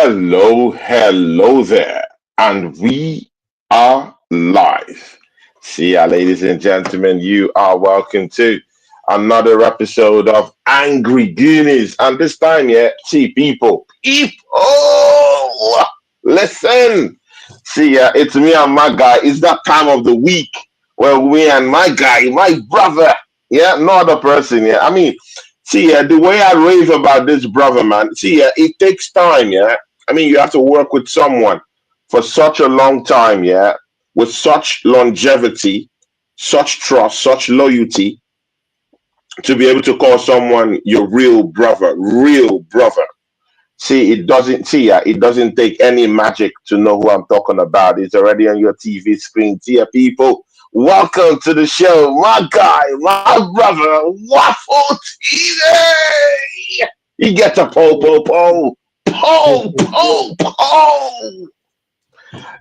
Hello there, and we are live. See ya, ladies and gentlemen. You are welcome to another episode of Angry Gooners, and this time, see people, listen. See ya, it's me and my guy. It's that time of the week where we and my guy, my brother, no other person, See, the way I rave about this brother, man. See, it takes time, I mean, you have to work with someone for such a long time, with such longevity, such trust, such loyalty, to be able to call someone your real brother, real brother. See, it doesn't take any magic to know who I'm talking about. It's already on your TV screen. See, people, welcome to the show, my guy, my brother, Waffle TV. He gets a po.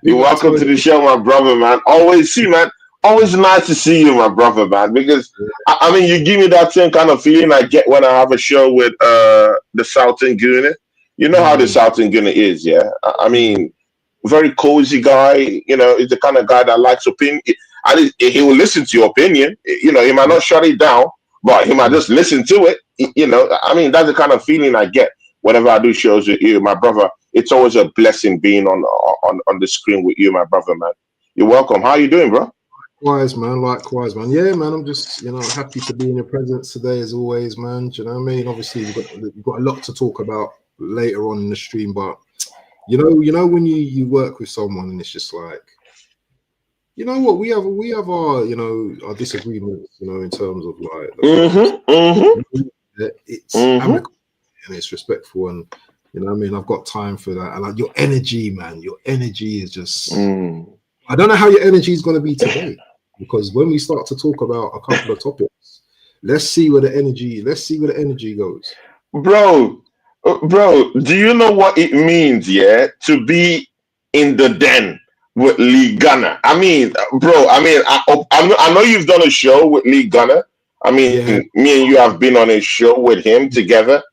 You're welcome to the show, my brother, man. Always nice to see you, my brother, man. Because I mean, you give me that same kind of feeling I get when I have a show with the Southern Gooner. You know how the Southern Gooner is, yeah. I mean, very cozy guy. You know, he's the kind of guy that likes opinion. And he will listen to your opinion. You know, he might not shut it down, but he might just listen to it. You know, I mean, that's the kind of feeling I get whenever I do shows with you, my brother. It's always a blessing being on the screen with you, my brother, man. You're welcome. How you doing, bro? Likewise, man. Yeah, man. I'm just, happy to be in your presence today, as always, man. Do you know what I mean? Obviously, we've got a lot to talk about later on in the stream, but you know when you work with someone and it's just like, you know what, we have our our disagreements, in terms of like it's amicable and it's respectful, and I mean, I've got time for that. And like your energy, man, your energy is just I don't know how your energy is going to be today, because when we start to talk about a couple of topics, let's see where the energy goes. Bro, do you know what it means, to be in the den with Lee Gunner? I mean, bro, I know you've done a show with Lee Gunner. I mean, me and you have been on a show with him together.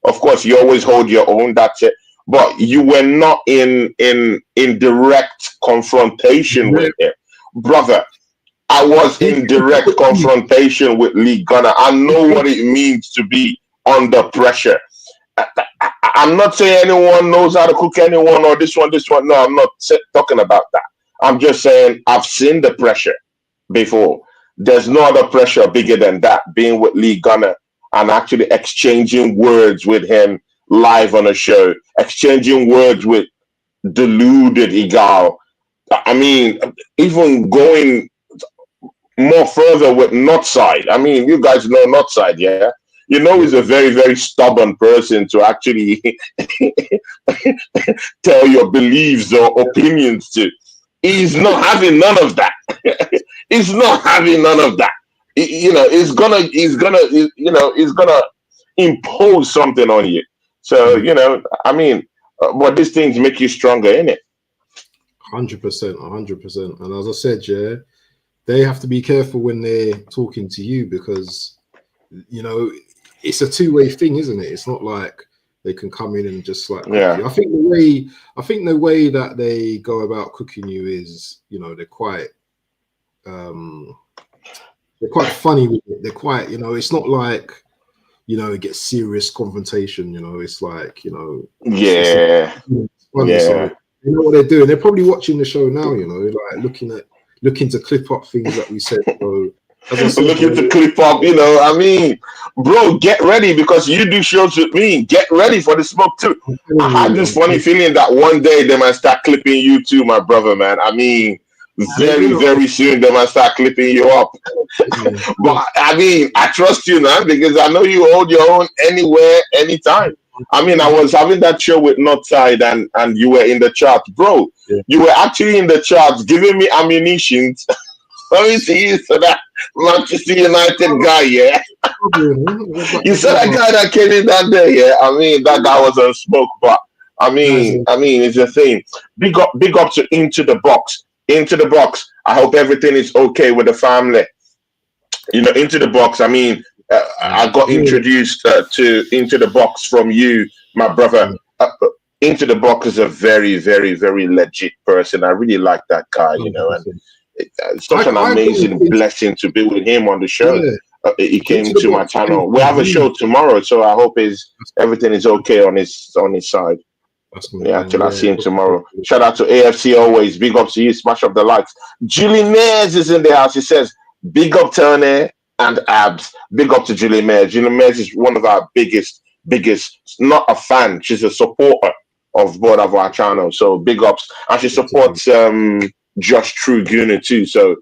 Of course, you always hold your own, that's it. But you were not in direct confrontation with him. Brother, I was in direct confrontation with Lee Gunner. I know what it means to be under pressure. I'm not saying anyone knows how to cook anyone or this one. No, I'm not talking about that. I'm just saying I've seen the pressure before. There's no other pressure bigger than that, being with Lee Gunner and actually exchanging words with him live on a show, exchanging words with deluded Igal. I mean, even going more further with Northside. I mean, you guys know Northside, yeah? You know, he's a very, very stubborn person to actually tell your beliefs or opinions to. He's not having none of that. He's not having none of that. He's gonna impose something on you. So, I mean, but these things make you stronger, innit? 100%. And as I said, they have to be careful when they're talking to you, because, it's a two-way thing, isn't it? It's not like they can come in and just like cook you. I think the way that they go about cooking you is, they're quite funny with it. They're quite, it's not like, it gets serious confrontation. It's like, it's funny. So you know what they're doing. They're probably watching the show now. Like looking to clip up things that we said. So, as I said, looking to clip up, I mean, bro, get ready, because you do shows with me. Get ready for the smoke too. I had this funny feeling that one day they might start clipping you too, my brother, man. I mean, very, very soon they might start clipping you up. But I mean, I trust you, man, because I know you hold your own anywhere, anytime. I mean, I was having that show with Northside and you were in the charts, bro. You were actually in the charts giving me ammunition. Let me see you, so that Manchester United guy, yeah. You said that guy that came in that day, yeah. I mean, that guy was on smoke, but I mean, it's a thing. Big up to Into the Box. Into the Box. I hope everything is okay with the family. Into the Box. I mean, I got introduced to Into the Box from you, my brother. Into the Box is a very, very, very legit person. I really like that guy, you know, and 100%. it's such an I amazing agree. blessing to be with him on the show. Yeah, He into came the to my box came channel. We from have a him. show tomorrow, so I hope his That's good. everything is okay on his side. That's good, Yeah, man. till I Yeah. see him tomorrow. Shout out to AFC always. Big up to you. Smash up the likes. Julie Mays is in the house. She says, big up Tony and Abs. Big up to Julie Mays. Julie Mays is one of our biggest, not a fan. She's a supporter of both of our channels. So big ups. And she supports Josh True Gooner too. So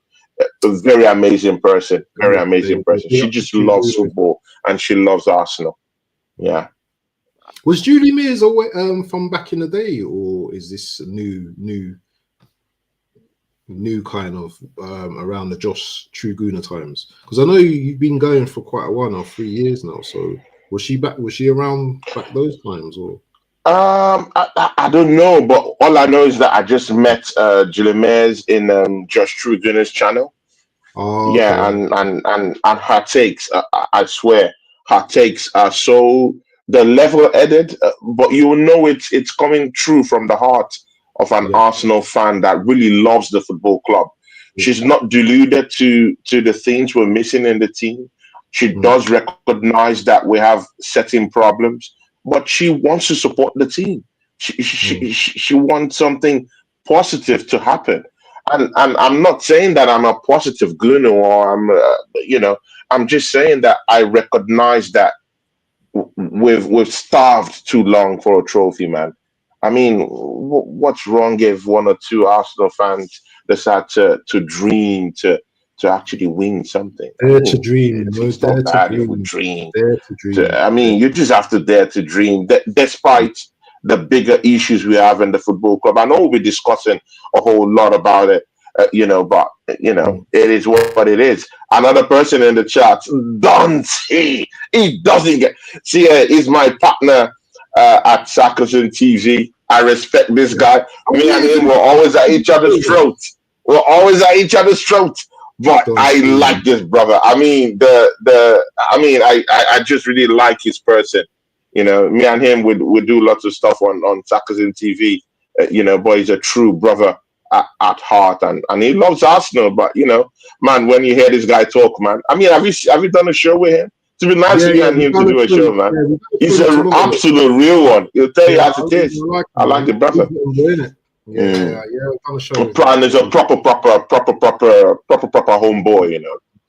a very amazing person. Very amazing person. She just loves football and she loves Arsenal. Yeah. Was Julie Mears always from back in the day, or is this new kind of around the Josh Truguna times? Because I know you've been going for quite a while now, 3 years now. So was she back? Was she around back those times, or? I don't know, but all I know is that I just met Julie Mays in Josh Trugoner's channel. Oh, Yeah, okay. and her takes, I swear, her takes are so the level headed, but you will know it's coming true from the heart of an Yeah. Arsenal fan that really loves the football club. She's not deluded to the things we're missing in the team. She does recognize that we have certain problems, but she wants to support the team. She wants something positive to happen. And I'm not saying that I'm a positive Gooner or I'm just saying that I recognize that we've starved too long for a trophy, man. I mean, what's wrong if one or two Arsenal fans decide to dream to actually win something? I Dare to mean, dream, it's dare not to bad if we dream, dream. dare to dream. I mean, you just have to dare to dream. Despite the bigger issues we have in the football club, I know we'll be discussing a whole lot about it, but it is what it is. Another person in the chat, Dante, he doesn't get. See, he's my partner at Sarkozy TV. I respect this guy. Oh Me and yeah, him were always at each other's throats. We're always at each other's throats. But Don't I see. like this brother. I mean, I just really like his person. Me and him would do lots of stuff on Sarkozy TV. But he's a true brother at heart, and he loves Arsenal. But man, when you hear this guy talk, man, I mean, have you done a show with him? To be nice Yeah, for you yeah, and we've him to done a do a show. show, man. Yeah, we've done a He's show not too an long ago. absolute real one. He'll tell you Yeah, as it is. like I him, like man. the brother. He's enjoying it. Yeah, Mm. yeah, we've done a show with him. Prime is a proper homeboy,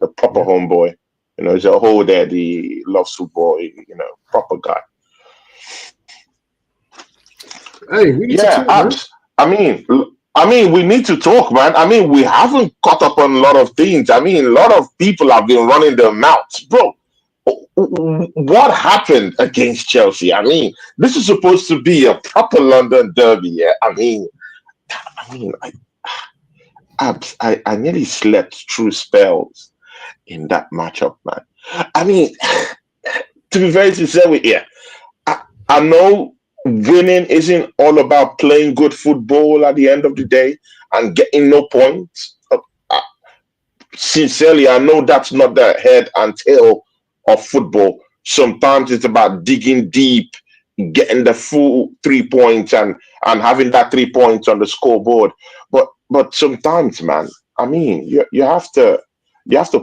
the proper homeboy. He's a whole daddy, loves football, proper guy. Hey, we need to Yeah, talk, man. abs. I mean, we need to talk, man. I mean, we haven't caught up on a lot of things. I mean, a lot of people have been running their mouths, bro. What happened against Chelsea? I mean, this is supposed to be a proper London derby. Yeah, I nearly slept through spells in that matchup, man. I mean, to be very sincere with you, I know winning isn't all about playing good football at the end of the day and getting no points. Sincerely, I know that's not the head and tail of football. Sometimes it's about digging deep, getting the full 3 points and having that 3 points on the scoreboard. But sometimes, man, I mean, you have to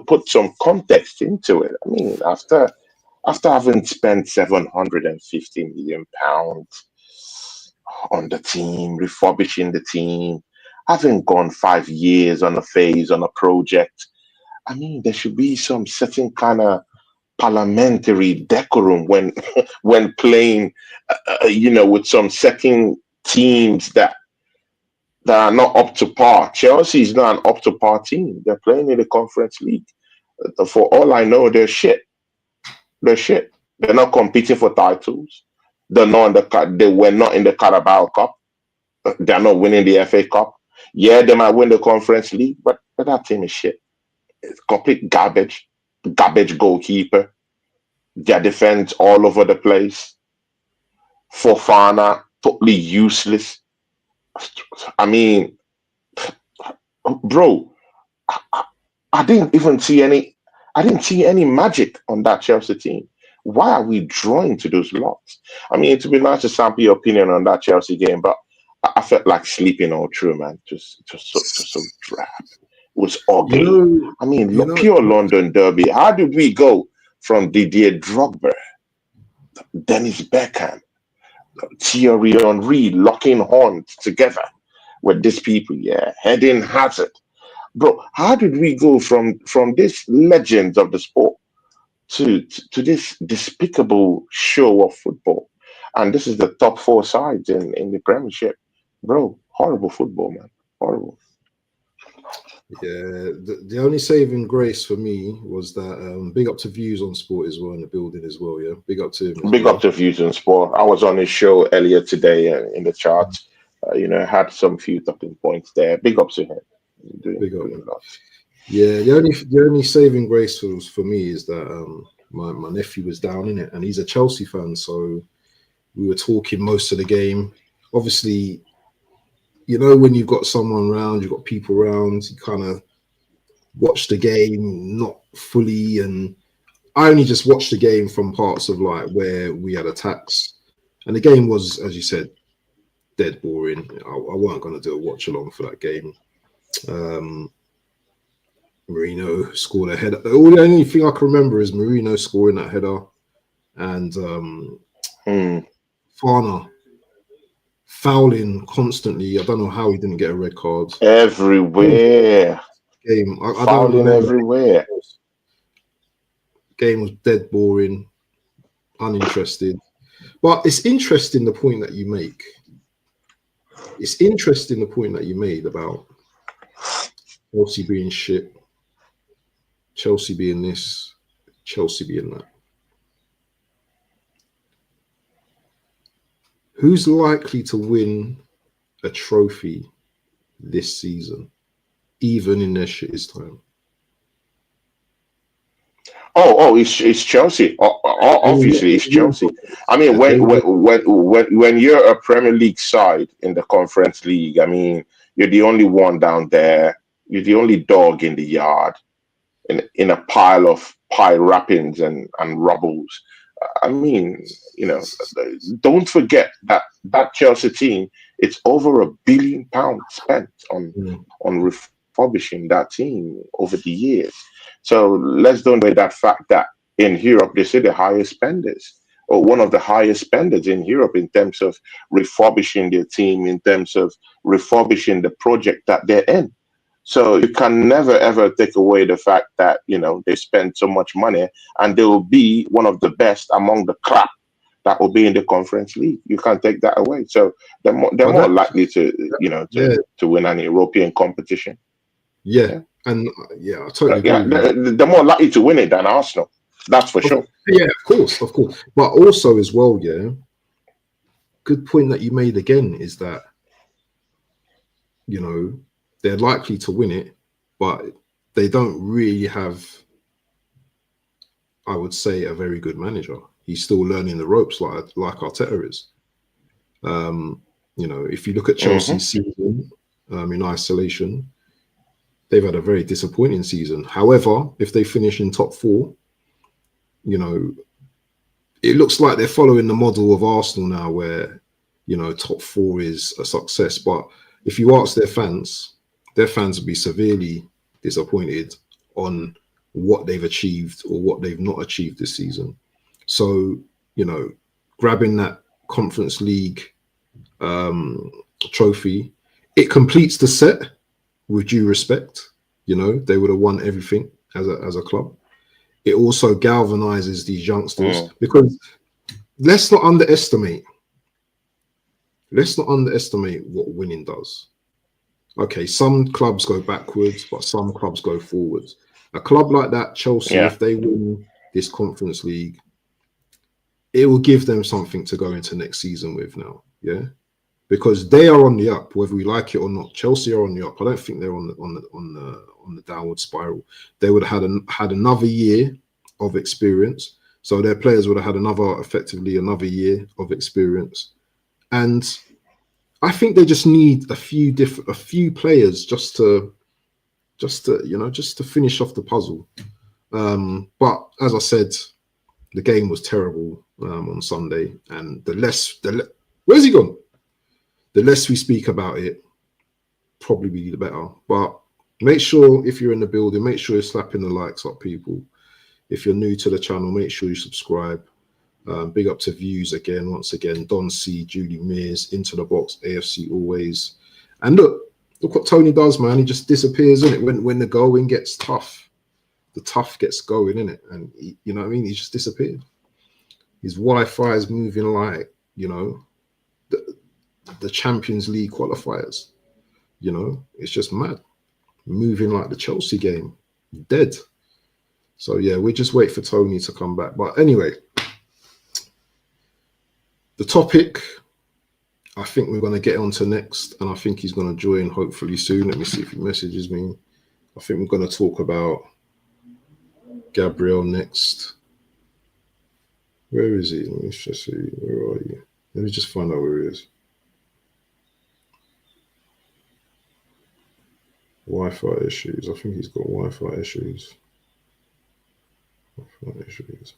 put some context into it. I mean, after having spent 750 million pounds on the team, refurbishing the team, having gone 5 years on a phase on a project, I mean, there should be some certain kind of parliamentary decorum when when playing, with some certain teams that are not up to par. Chelsea is not an up to par team. They're playing in the Conference League. For all I know, they're shit. They're shit. They're not competing for titles. They're not in they were not in the Carabao Cup. They're not winning the FA Cup. Yeah, they might win the Conference League, but that team is shit. It's complete garbage. Garbage goalkeeper. Their defense all over the place. Fofana totally useless. I mean, bro, I, I didn't even see any. I didn't see any magic on that Chelsea team. Why are we drawing to those locks? I mean, to be nice to sample your opinion on that Chelsea game, but I felt like sleeping all through, man. Just so drab. It was You ugly. know, I mean, you know, pure London derby. How did we go from Didier Drogba, Dennis Beckham, Thierry Henry locking horns together with these people? Yeah, Eden Hazard, bro. How did we go from this legends of the sport to this despicable show of football? And this is the top four sides in the Premiership, bro. Horrible football, man. Horrible. yeah. The only saving grace for me was that big up to Views on Sport as well in the building as well. Yeah, big up to him as Big up well. to Fusion Sport. I was on his show earlier today in the charts. Had some few talking points there. Big up to him. Big up, Doing man. lots. Yeah, the only saving grace for me is that my nephew was down in it, and he's a Chelsea fan, so we were talking most of the game. Obviously, when you've got someone around, you've got people around, you kind of watch the game not fully, and I only just watched the game from parts of like where we had attacks, and the game was, as you said, dead boring. I weren't going to do a watch along for that game. Um, Marino scored a header. The only thing I can remember is Marino scoring that header, and Hmm. Farner fouling constantly. I don't know how he didn't get a red card. Everywhere. Game, I don't Fouling remember. everywhere. Game was dead boring, uninterested. But it's interesting the point that you make. It's interesting the point that you made about Chelsea being shit, Chelsea being this, Chelsea being that. Who's likely to win a trophy this season, even in their shittest time? It's Chelsea. Obviously, it's Chelsea. I mean, They when you're a Premier League side in the Conference League, I mean, you're the only one down there. You're the only dog in the yard, in a pile of pie wrappings and rubbles. I mean, don't forget that Chelsea team. It's over £1 billion spent on refurbishing that team over the years. So let's don't away that fact that in Europe they say the highest spenders, or one of the highest spenders in Europe in terms of refurbishing their team, in terms of refurbishing the project that they're in. So you can never ever take away the fact that they spend so much money and they will be one of the best among the crap that will be in the Conference League. You can't take that away. So they're more likely yeah, to win an European competition. yeah, and I totally agree Yeah, with you. they're more likely to win it than Arsenal. That's for sure. Yeah, of course. But also as well, yeah, good point that you made again is that they're likely to win it, but they don't really have, I would say, a very good manager. He's still learning the ropes like Arteta is. If you look at Hmm. Chelsea's season in isolation, they've had a very disappointing season. However, if they finish in top four, it looks like they're following the model of Arsenal now, where top four is a success. But if you ask their fans will be severely disappointed on what they've achieved or what they've not achieved this season. So, grabbing that Conference League trophy, it completes the set with due respect. They would have won everything as a club. It also galvanizes these youngsters, because let's not underestimate what winning does. Okay, some clubs go backwards, but some clubs go forwards. A club like that, Chelsea, Yeah. if they win this Conference League, it will give them something to go into next season with now. Yeah, because they are on the up, whether we like it or not. Chelsea are on the up. I don't think they're on the downward spiral. They would have had another year of experience, so their players would have had effectively another year of experience, and I think they just need a few players just to finish off the puzzle. But as I said, the game was terrible on Sunday, and where's he gone? The less we speak about it, probably be the better. But make sure if you're in the building, make sure you're slapping the likes up, people. If you're new to the channel, make sure you subscribe. Big up to Views again, once again. Don C, Julie Mears, Into the Box, AFC Always. And look what Tony does, man. He just disappears, in it. When the going gets tough, the tough gets going, in it. And you know what I mean? He just disappeared. His Wi-Fi is moving like, you know, the Champions League qualifiers. You know, it's just mad. Moving like the Chelsea game. Dead. So yeah, we just wait for Tony to come back. But anyway, the topic I think we're going to get onto next, and I think he's going to join hopefully soon. Let me see if he messages me. I think we're going to talk about Gabriel next. Where is he? Let me just see. Where are you? Let me just find out where he is. Wi-Fi issues. I think he's got Wi-Fi issues. Wi-Fi issues.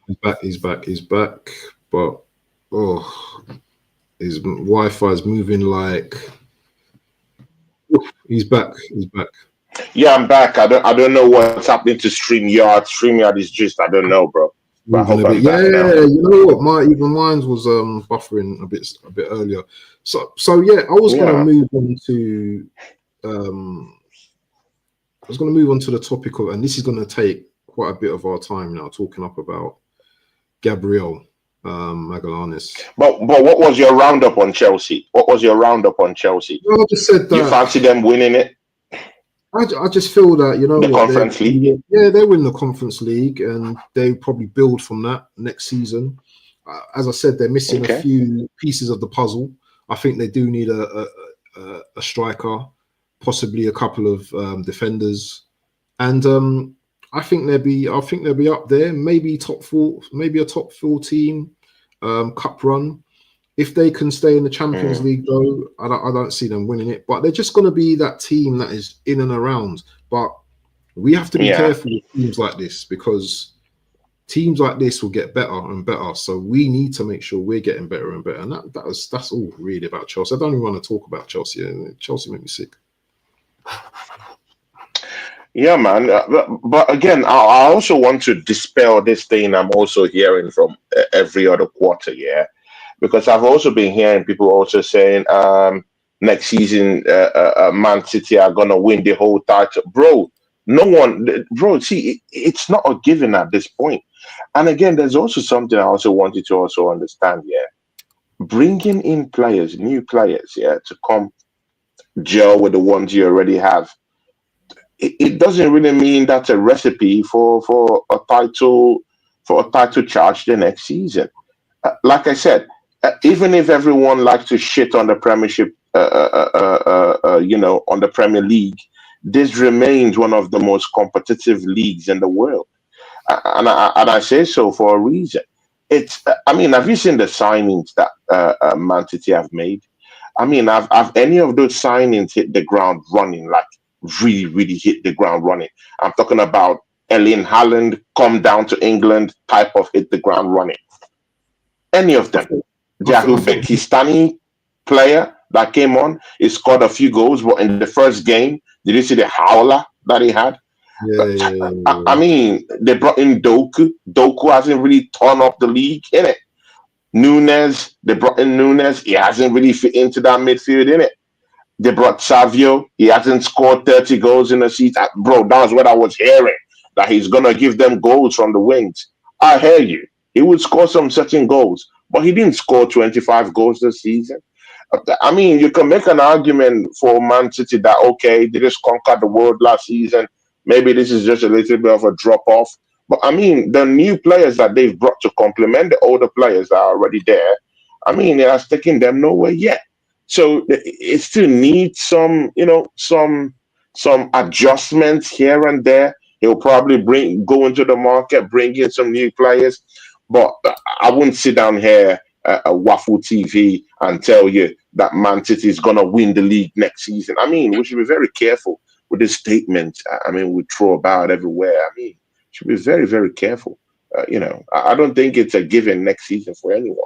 He's back. But his Wi-Fi is moving like. He's back. Yeah, I'm back. I don't know what's happening to StreamYard. StreamYard is just, I don't know, bro. But I hope I'm back now. You know what? Mine was buffering a bit earlier. So yeah, I was gonna move on to the topic of, and this is gonna take quite a bit of our time now, talking up about Gabriel Magallanes. But what was your roundup on Chelsea? Well, I just said that you fancy them winning it. I just feel that, you know, the Conference League. Yeah, they win the Conference League, and they probably build from that next season. As I said, they're missing a few pieces of the puzzle. I think they do need a striker, possibly a couple of defenders, and I think they'll be up there. Maybe top four, maybe a top 14 cup run. If they can stay in the Champions League, though, I don't see them winning it. But they're just going to be that team that is in and around. But we have to be careful with teams like this, because teams like this will get better and better. So we need to make sure we're getting better and better. And that's all really about Chelsea. I don't even want to talk about Chelsea. Chelsea make me sick. Yeah, man. But again, I also want to dispel this thing I'm also hearing from every other quarter, because I've also been hearing people also saying next season Man City are going to win the whole title. See, it's not a given at this point. And again, there's also something I also wanted to also understand, bringing in players, new players, to come gel with the ones you already have. It doesn't really mean that's a recipe for a title charge the next season. Like I said, even if everyone likes to shit on the Premiership, on the Premier League, this remains one of the most competitive leagues in the world, and I say so for a reason. Have you seen the signings that Man City have made? Have any of those signings hit the ground running, like really, really hit the ground running? I'm talking about Erling Haaland, come down to England type of hit the ground running. Any of them. The Uzbekistani player that came on, he scored a few goals, but in the first game, did you see the howler that he had? They brought in Doku. Doku hasn't really torn up the league, innit? Nunes, they brought in Nunes. He hasn't really fit into that midfield, innit? They brought Savio. He hasn't scored 30 goals in a season. Bro, that's what I was hearing, that he's going to give them goals from the wings. I hear you. He would score some certain goals, but he didn't score 25 goals this season. You can make an argument for Man City that, okay, they just conquered the world last season. Maybe this is just a little bit of a drop-off. But, the new players that they've brought to complement the older players that are already there, it has taken them nowhere yet. So it still needs some adjustments here and there. He'll probably go into the market, bring in some new players. But I wouldn't sit down here at Waffle TV and tell you that Man City is going to win the league next season. We should be very careful with this statement. We throw about everywhere. Should be very, very careful. I don't think it's a given next season for anyone.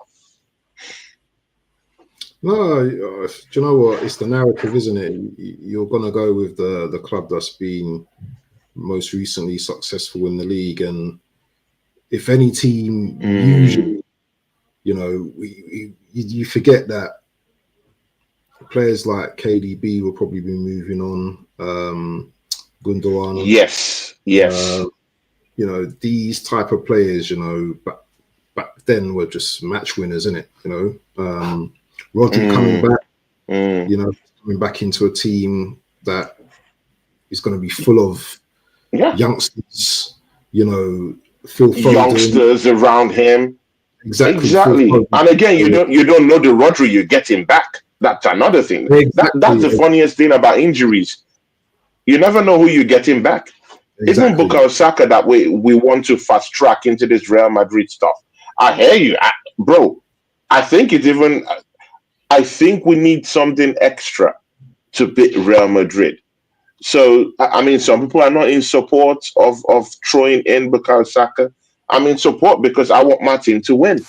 No, do you know what? It's the narrative, isn't it? You're gonna go with the club that's been most recently successful in the league, and if any team usually, you forget that players like KDB will probably be moving on. Gundogan. Yes. These type of players, back then were just match winners, isn't it? Rodri coming back, coming back into a team that is going to be full of youngsters, Phil Foden, youngsters around him. Exactly. And again, you don't know the Rodri you're getting back. That's another thing. Exactly. That's the funniest thing about injuries. You never know who you're getting back. Exactly. Even Bukayo Saka that we want to fast track into this Real Madrid stuff. I hear you, bro. I think we need something extra to beat Real Madrid. So, I mean, some people are not in support of throwing in Bukayo Saka. I'm in support because I want my team to win.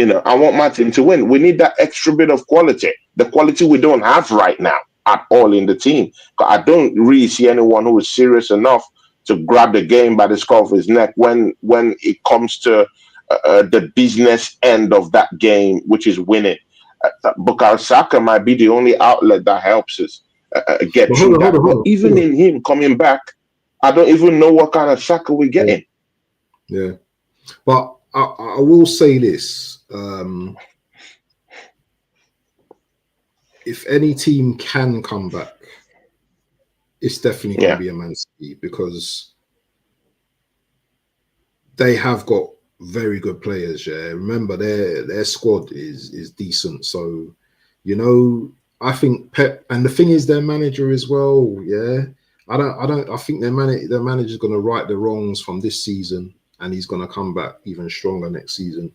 I want my team to win. We need that extra bit of quality, the quality we don't have right now at all in the team. I don't really see anyone who is serious enough to grab the game by the scruff of his neck when it comes to the business end of that game, which is winning. Bukayo Saka might be the only outlet that helps us get through that. But even in him coming back, I don't even know what kind of Saka we're getting. Yeah. But I will say this. If any team can come back, it's definitely going to be a Man City, because they have got very good players. Yeah, remember their squad is decent. So, I think Pep, and the thing is their manager as well. Yeah, I think their manager's going to right the wrongs from this season, and he's going to come back even stronger next season.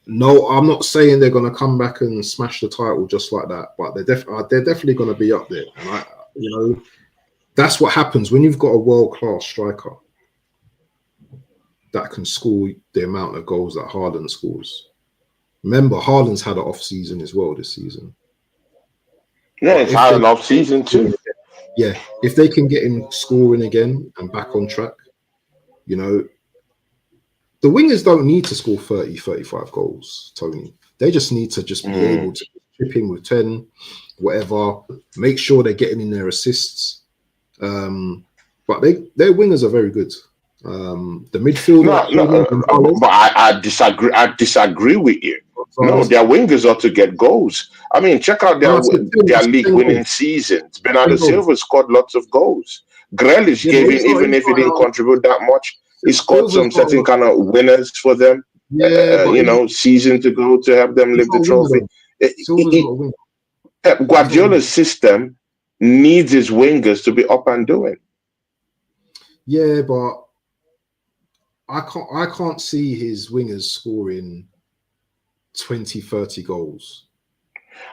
No, I'm not saying they're going to come back and smash the title just like that, but they're definitely going to be up there. And that's what happens when you've got a world-class striker that can score the amount of goals that Haaland scores. Remember, Haaland's had an off season as well this season. Yeah, it's had an off season too. Yeah, if they can get him scoring again and back on track, the wingers don't need to score 30, 35 goals, Tony. They just need to be able to chip in with 10, whatever, make sure they're getting in their assists. But their wingers are very good. The midfielder... but I disagree. I disagree with you. No, their wingers ought to get goals. I mean, check out their league-winning seasons. Bernardo Silva scored lots of goals. Grealish gave in, even if he didn't contribute that much. He scored some certain kind of winners for them, season to go to help them lift the trophy. Guardiola's system needs his wingers to be up and doing. Yeah, but I can't see his wingers scoring 20, 30 goals.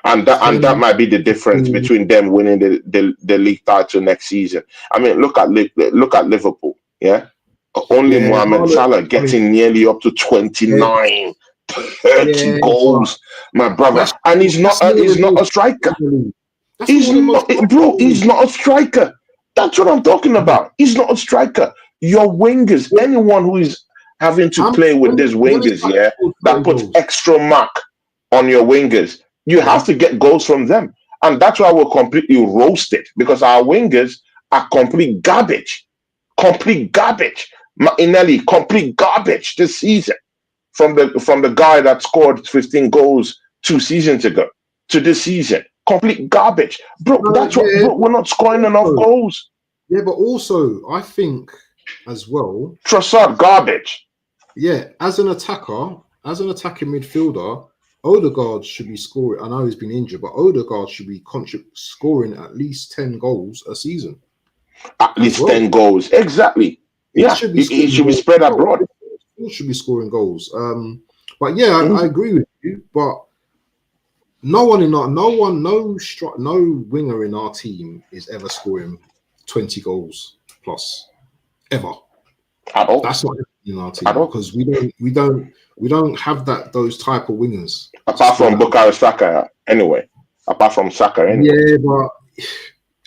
And that might be the difference between them winning the league title next season. I mean, look at Liverpool, yeah? Only Mohamed Salah getting nearly up to 29, 30 goals, my brother. And he's not a striker. He's not a striker. That's what I'm talking about. He's not a striker. Your wingers, anyone who is having to play with these wingers, that puts extra mark on your wingers, you have to get goals from them. And that's why we're completely roasted, because our wingers are complete garbage. Complete garbage. Martinelli, complete garbage this season. From the guy that scored 15 goals 2 seasons ago to this season. Complete garbage. Bro, we're not scoring enough goals. Yeah, but also, I think as well... Trossard, garbage. Yeah, as an attacking midfielder, Odegaard should be scoring. I know he's been injured, but Odegaard should be scoring at least 10 goals a season. At least 10 goals. Exactly. Yeah, he should be spread abroad. He should be scoring goals. But yeah, I agree with you. But no winger in our team is ever scoring 20 goals plus, ever. at all. That's not in our At team all. because we don't have those type of wingers. Apart from Bukayo Saka, anyway. Apart from Saka, anyway. Yeah, but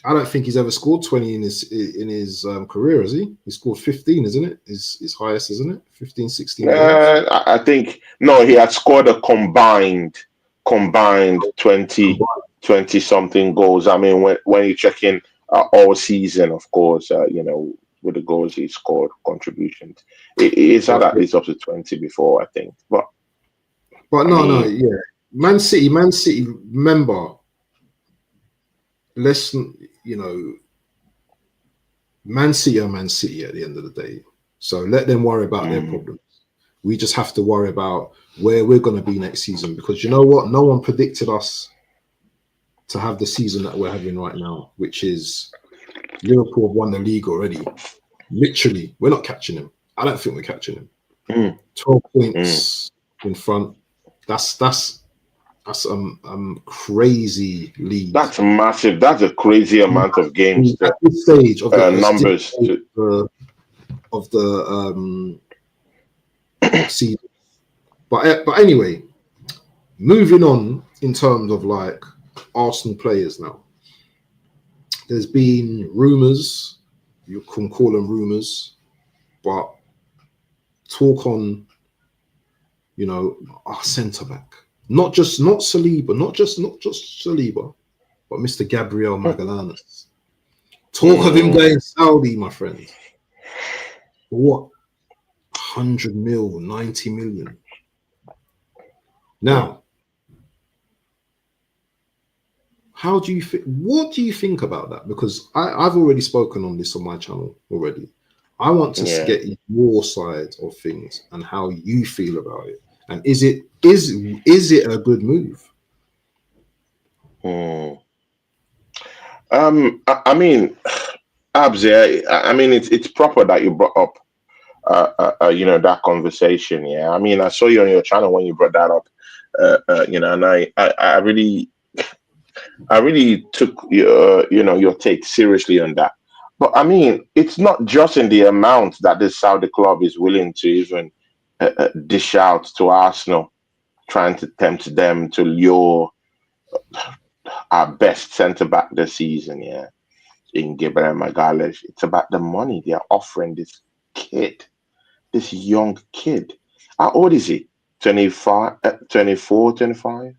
I don't think he's ever scored 20 in his career, has he? He scored 15, isn't it? His highest, isn't it? 15, 16 goals. I think no, he had scored a combined 20 something goals. I mean, when you check in all season, of course, with the goals he scored, contributions, it's had at least up to 20 before, I think. But yeah, Man City. Remember, Man City are Man City at the end of the day. So let them worry about their problems. We just have to worry about where we're going to be next season, because you know what? No one predicted us to have the season that we're having right now, which is Liverpool have won the league already. Literally, we're not catching him. I don't think we're catching him. 12 points in front. That's crazy lead. That's massive. That's a crazy amount of games. At this stage of the numbers of the season. But anyway, moving on in terms of like Arsenal players now. There's been rumours, you can call them rumours, but talk on, our centre back. Not Saliba, not just Saliba, but Mr. Gabriel Magallanes. Talk of him going Saudi, my friend. For what? 100 mil, 90 million. Now, what do you think about that? Because I've already spoken on this on my channel already. I want to get your side of things and how you feel about it. And is it a good move? I mean, Abs, I mean, it's proper that you brought up, that conversation. Yeah, I mean, I saw you on your channel when you brought that up, and I really took your take seriously on that. But I mean, it's not just in the amount that the Saudi club is willing to even dish out to Arsenal, trying to tempt them to lure our best centre back this season. Yeah, in Gabriel Magalhaes. It's about the money they are offering this kid, this young kid. How old is he? 25, 24, 25?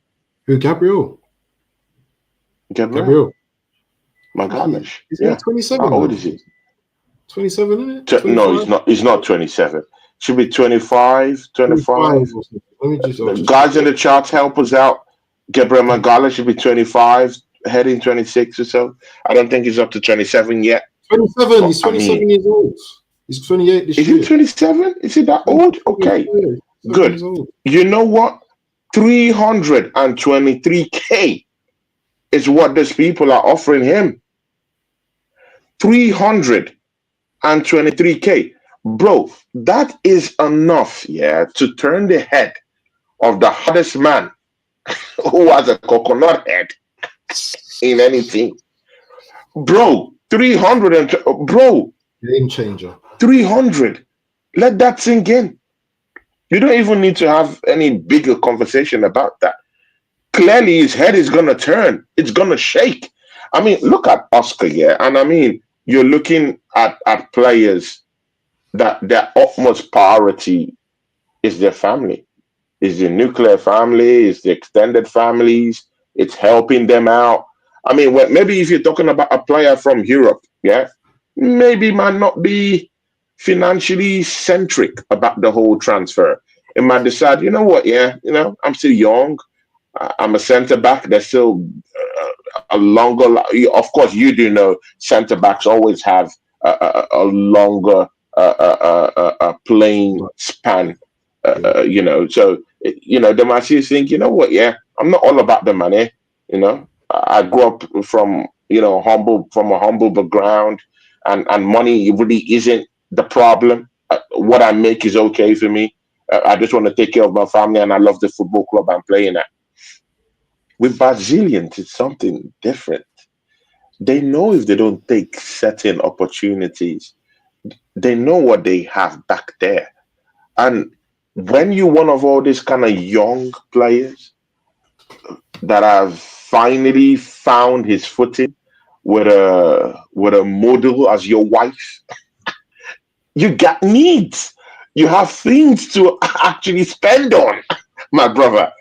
Who, Gabriel? Gabriel Magalhaes. Is he 27? How old is he? 27, isn't it? No, he's not. He's not 27. Should be 25, 25. Let me just. The guys in the charts help us out. Gabriel Magalhaes should be 25, heading 26 or so. I don't think he's up to 27 yet. 27. He's 27 years old. He's 28 this year. Is he 27? Is he that old? Okay, good. You know what? 323K is what these people are offering him. 323K. Bro, that is enough, to turn the head of the hardest man who has a coconut head in anything. Bro, 300 bro. Game changer. 300. Let that sink in. You don't even need to have any bigger conversation about that. Clearly, his head is going to turn. It's going to shake. I mean, look at Oscar, and I mean, you're looking at players that their utmost priority is their family, is the nuclear family, is the extended families. It's helping them out. I mean, maybe if you're talking about a player from Europe, maybe might not be financially centric about the whole transfer. It might decide, you know what, I'm still young. I'm a centre back. There's still a longer. Of course, you do know centre backs always have a longer playing span. So the Marseilles think, you know what, I'm not all about the money. I grew up from a humble background, and money really isn't the problem. What I make is okay for me. I just want to take care of my family, and I love the football club I'm playing at. With Brazilians, it's something different. They know if they don't take certain opportunities, They know what they have back there. And when you one of all these kind of young players that have finally found his footing with a model as your wife, you got needs. You have things to actually spend on, my brother.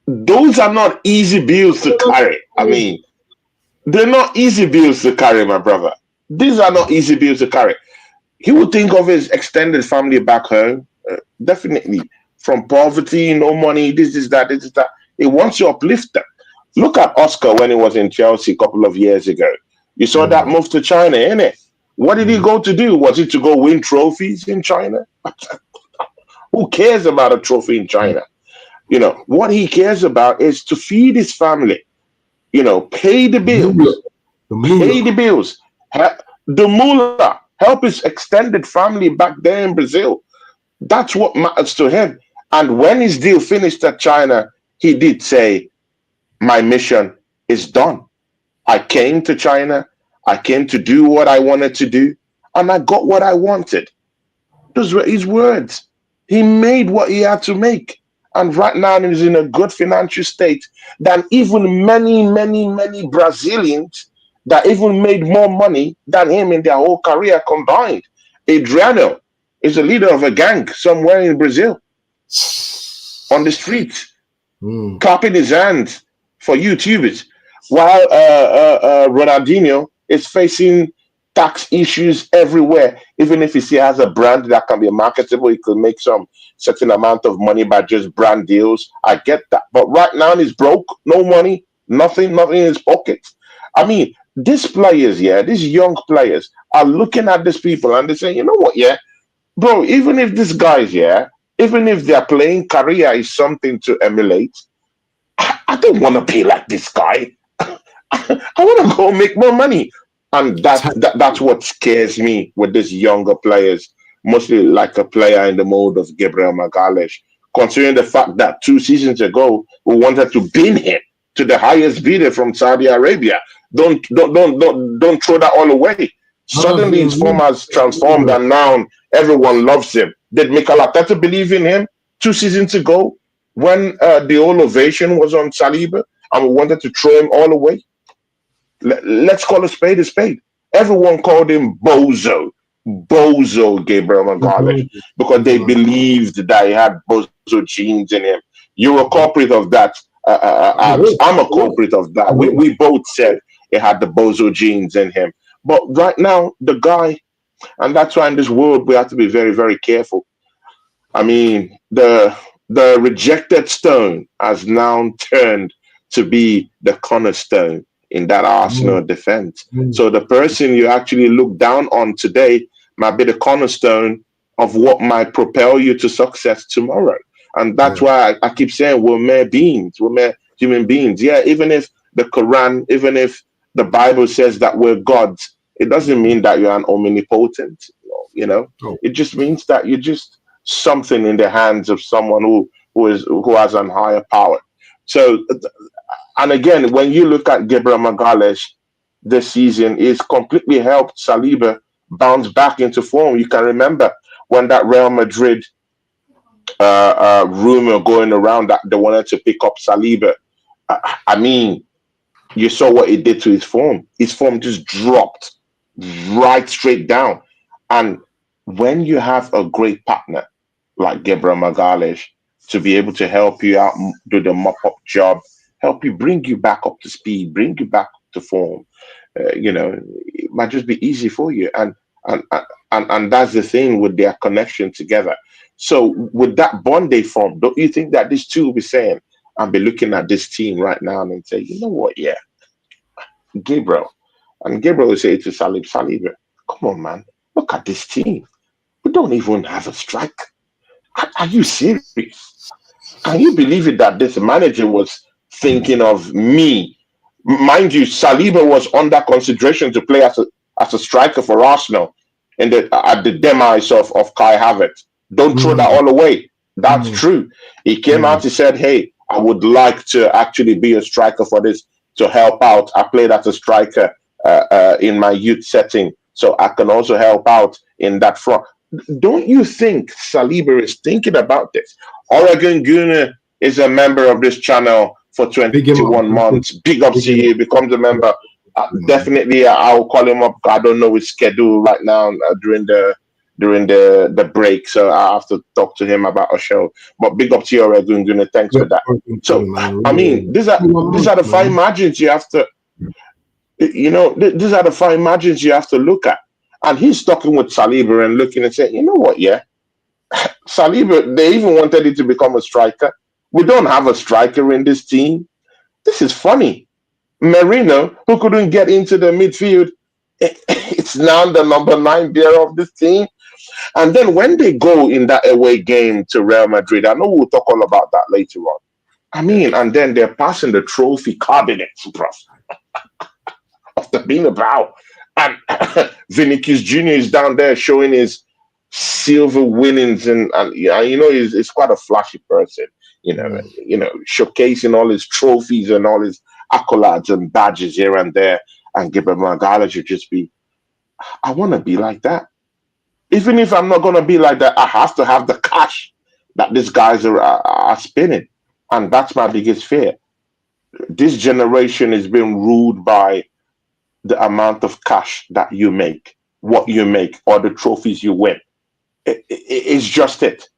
Those are not easy bills to carry. I mean, they're not easy bills to carry, my brother. These are not easy bills to carry. He would think of his extended family back home, definitely from poverty, no money, this is that, this is that. He wants to uplift them. Look at Oscar when he was in Chelsea a couple of years ago. You saw that move to China, innit? What did he go to do? Was it to go win trophies in China? Who cares about a trophy in China? You know, what he cares about is to feed his family, you know, pay the bills, pay the bills, the mullah, help his extended family back there in Brazil. That's what matters to him. And when his deal finished at China, he did say, my mission is done. I came to China. I came to do what I wanted to do, and I got what I wanted. Those were his words. He made what he had to make. And right now he's in a good financial state than even many Brazilians that even made more money than him in their whole career combined. Adriano is the leader of a gang somewhere in Brazil on the streets, clapping his hands for YouTubers, while Ronaldinho is facing tax issues everywhere. Even if he still has a brand that can be marketable, he could make some certain amount of money by just brand deals. I get that. But right now he's broke, no money, nothing in his pockets. I mean, these players, yeah, these young players are looking at these people and they say, you know what, yeah, bro, even if these guys, yeah, even if their playing career is something to emulate, I don't want to be like this guy. I want to go make more money. And that's what scares me with these younger players, mostly like a player in the mode of Gabriel Magalhaes, considering the fact that 2 seasons ago we wanted to bin him to the highest bidder from Saudi Arabia. Don't throw that all away. Suddenly his form has transformed and now everyone loves him. Did Mikel Arteta believe in him 2 seasons ago when the whole ovation was on Saliba and we wanted to throw him all away? Let's call a spade a spade. Everyone called him Bozo Gabriel Magalhaes, because they believed that he had Bozo genes in him. You're a culprit of that. I'm a culprit of that. We both said he had the Bozo genes in him. But right now, the guy, and that's why in this world we have to be very careful. I mean, the rejected stone has now turned to be the cornerstone in that Arsenal defense. So the person you actually look down on today might be the cornerstone of what might propel you to success tomorrow. And that's why I keep saying we're mere beings, we're mere human beings. Yeah, even if the Quran, even if the Bible says that we're gods, it doesn't mean that you're an omnipotent, you know. It just means that you're just something in the hands of someone who has a higher power. So, and again, when you look at Gabriel Magalhaes this season, he's completely helped Saliba bounce back into form. You can remember when that Real Madrid rumor going around that they wanted to pick up Saliba. I mean, you saw what it did to his form. His form just dropped right straight down. And when you have a great partner like Gabriel Magalhaes to be able to help you out, do the mop-up job, help you bring you back up to speed, bring you back to form, you know, it might just be easy for you. And that's the thing with their connection together. So with that bond they form, don't you think that these two will be saying, I'll be looking at this team right now and say, you know what, yeah, Gabriel. And Gabriel will say to Saliba, come on, man, look at this team. We don't even have a striker. Are you serious? Can you believe it that this manager was thinking of me? Mind you, Saliba was under consideration to play as a striker for Arsenal at the demise of Kai Havertz. Don't throw that all away. That's true. He came out, he said, hey, I would like to actually be a striker for this to help out. I played as a striker in my youth setting so I can also help out in that front. Don't you think Saliba is thinking about this? Oregon Gooner is a member of this channel for Big him up. 21 months. Big up Big to him you. up. Becomes a member. Man. Definitely, I'll call him up. I don't know his schedule right now during the break, so I have to talk to him about a show. But big up to you, Oregon Gooner. Thanks for Yeah, that. So, man. I mean, these are 21 the months, fine man. margins you have to, these are the fine margins you have to look at. And he's talking with Saliba and looking and saying, you know what, yeah, Saliba, they even wanted it to become a striker. We don't have a striker in this team. This is funny. Merino, who couldn't get into the midfield, it's now the number 9 bearer of this team. And then when they go in that away game to Real Madrid, I know we'll talk all about that later on. I mean, and then they're passing the trophy cabinets, bro, of the Bernabeu. And Vinicius Jr. is down there showing his silver winnings, and yeah, he's quite a flashy person, showcasing all his trophies and all his accolades and badges here and there. And Gabriel Magala should just be, I want to be like that. Even if I'm not going to be like that, I have to have the cash that these guys are spinning. And that's my biggest fear. This generation is being ruled by the amount of cash that you make, what you make, or the trophies you win. It's just it.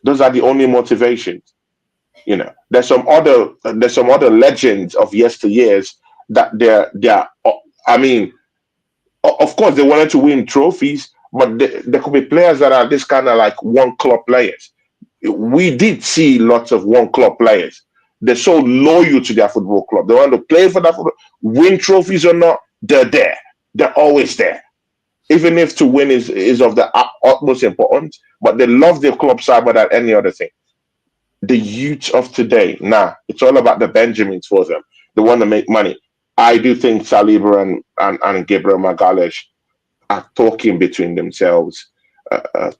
Those are the only motivations. There's some other legends of yesteryears that they're. I mean, of course, they wanted to win trophies, but there could be players that are this kind of like one club players. We did see lots of one club players. They're so loyal to their football club. They want to play for that football, win trophies or not. They're there. They're always there. Even if to win is of the utmost importance, but they love their club side more than any other thing. The youth of today, it's all about the Benjamins for them. They want to make money. I do think Saliba and Gabriel Magalhaes are talking between themselves,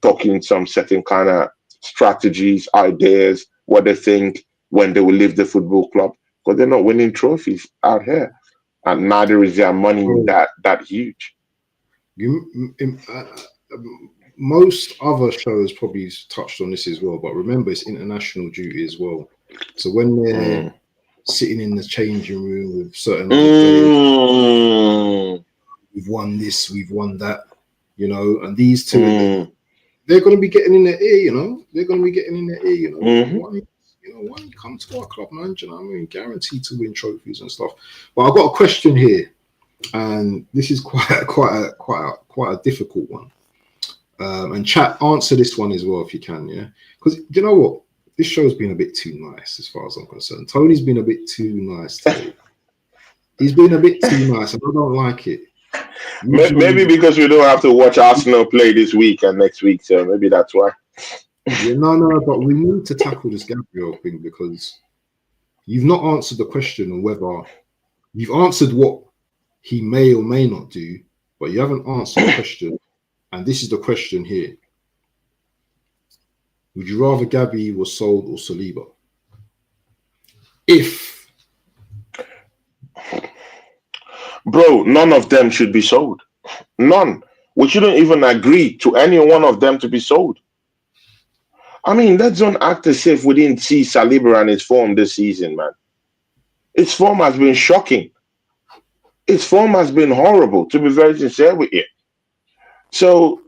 talking some certain kind of strategies, ideas, what they think when they will leave the football club, because they're not winning trophies out here, and neither is their money that huge. Most other shows probably touched on this as well, but remember, it's international duty as well. So when they're sitting in the changing room with certain other players, we've won this, we've won that, and these two, they're going to be getting in their ear, they're going to be getting in their ear, why don't you come to our club, man? Do you know what I mean? Guaranteed to win trophies and stuff. But I've got a question here, and this is quite a difficult one. And chat, answer this one as well if you can, yeah? Because you know what? This show's been a bit too nice as far as I'm concerned. Tony's been a bit too nice today. He's been a bit too nice, and I don't like it. Usually, maybe because we don't have to watch Arsenal play this week and next week, so maybe that's why. Yeah, no, but we need to tackle this Gabriel thing, because you've not answered the question on whether you've answered what he may or may not do, but you haven't answered the question. And this is the question here. Would you rather Gabby was sold or Saliba? Bro, none of them should be sold. None. We shouldn't even agree to any one of them to be sold. I mean, let's don't act as if we didn't see Saliba and his form this season, man. His form has been shocking. His form has been horrible, to be very sincere with you. So,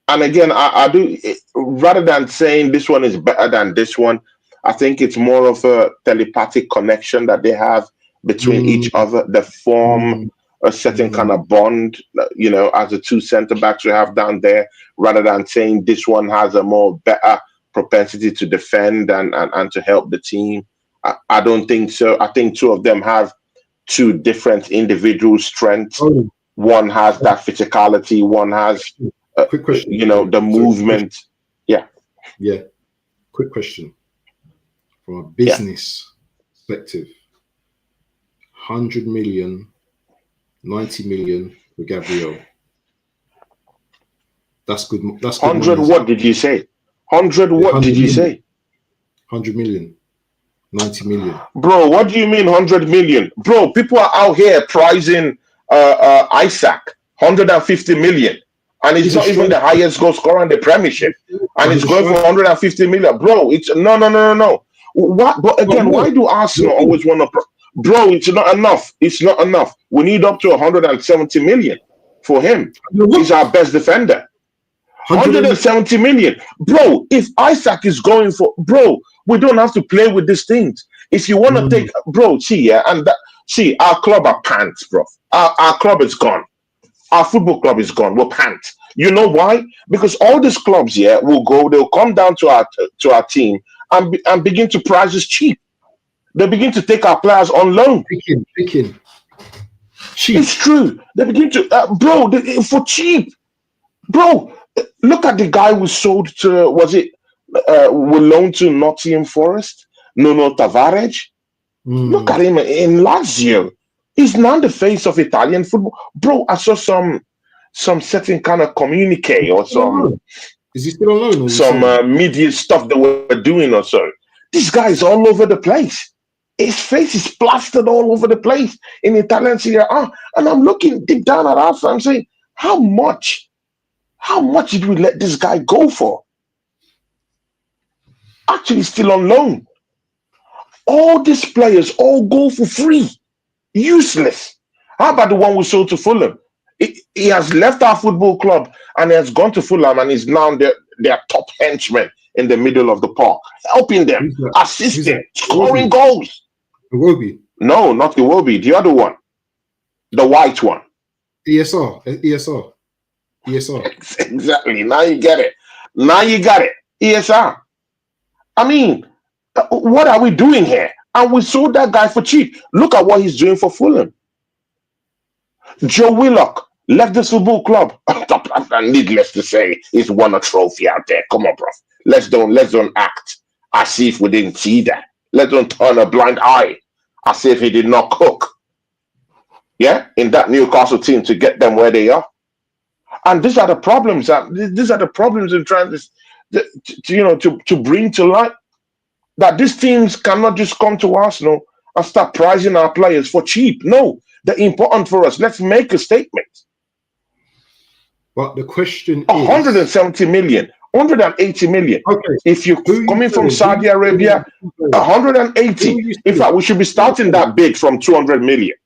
and again, I do, rather than saying this one is better than this one, I think it's more of a telepathic connection that they have between each other. They form a certain kind of bond, as the two centre backs we have down there, rather than saying this one has a more better propensity to defend and to help the team. I don't think so. I think two of them have two different individual strengths. One has that physicality, one has, quick question, the movement. Yeah. Quick question. From a business perspective, 100 million, 90 million for Gabriel. That's good. That's good 100 money. What did you say? 100 what did you say? 100 million. 90 million. Bro, what do you mean 100 million? Bro, people are out here pricing Isaac 150 million. And he's not even the highest goal scorer in the Premiership. And he's going for 150 million. Bro, it's no. What? But again, why do Arsenal always want to... Bro, it's not enough. It's not enough. We need up to 170 million for him. He's our best defender. 170 million. Bro, if Isaac is going for... Bro, we don't have to play with these things. If you want to take... Bro, see, yeah, and that... See, our club are pants, bro. Our club is gone. Our football club is gone. We're pants. You know why? Because all these clubs here will go, they'll come down to our team and begin to price us cheap. They begin to take our players on loan. Picking. Cheap. It's true. They begin to, for cheap. Bro, look at the guy we sold to, we loaned to Nottingham Forest, Nuno Tavares. Look at him in Lazio. He's now the face of Italian football. Bro, I saw some certain kind of communique or some... Is he still on loan? Some media stuff that we're doing or so. This guy is all over the place. His face is plastered all over the place in Italian Serie A. And I'm looking deep down at us. I'm saying, how much did we let this guy go for? Actually, still on loan. All these players all go for free. Useless. How about the one we sold to Fulham? He has left our football club and he has gone to Fulham and is now their top henchman in the middle of the park, helping them, assisting, scoring goals. Iwobi. No, not Iwobi. The other one. The white one. ESR. Exactly. Now you get it. ESR. I mean, what are we doing here? And we sold that guy for cheap. Look at what he's doing for Fulham. Joe Willock left this football club. Needless to say, he's won a trophy out there. Come on, bro. Let's don't act as if we didn't see that. Let's don't turn a blind eye as if he did not cook. Yeah, in that Newcastle team to get them where they are. And these are the problems. These are the problems in trying to bring to light that these teams cannot just come to Arsenal and start pricing our players for cheap. No, they're important for us. Let's make a statement. But the question is 170 million, 180 million. Okay. If you're coming from Saudi Arabia, 180. In fact, we should be starting that bid from 200 million.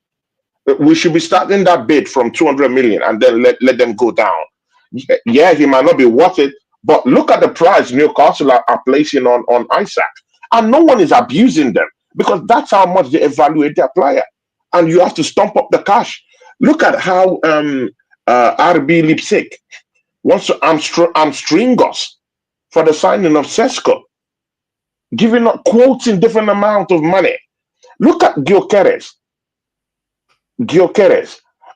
We should be starting that bid from 200 million and then let them go down. Yeah, he might not be worth it, but look at the price Newcastle are placing on Isaac. And no one is abusing them because that's how much they evaluate their player. And you have to stomp up the cash. Look at how RB Leipzig wants to hamstring us for the signing of Sesko, giving up quoting different amount of money. Look at Gyökeres.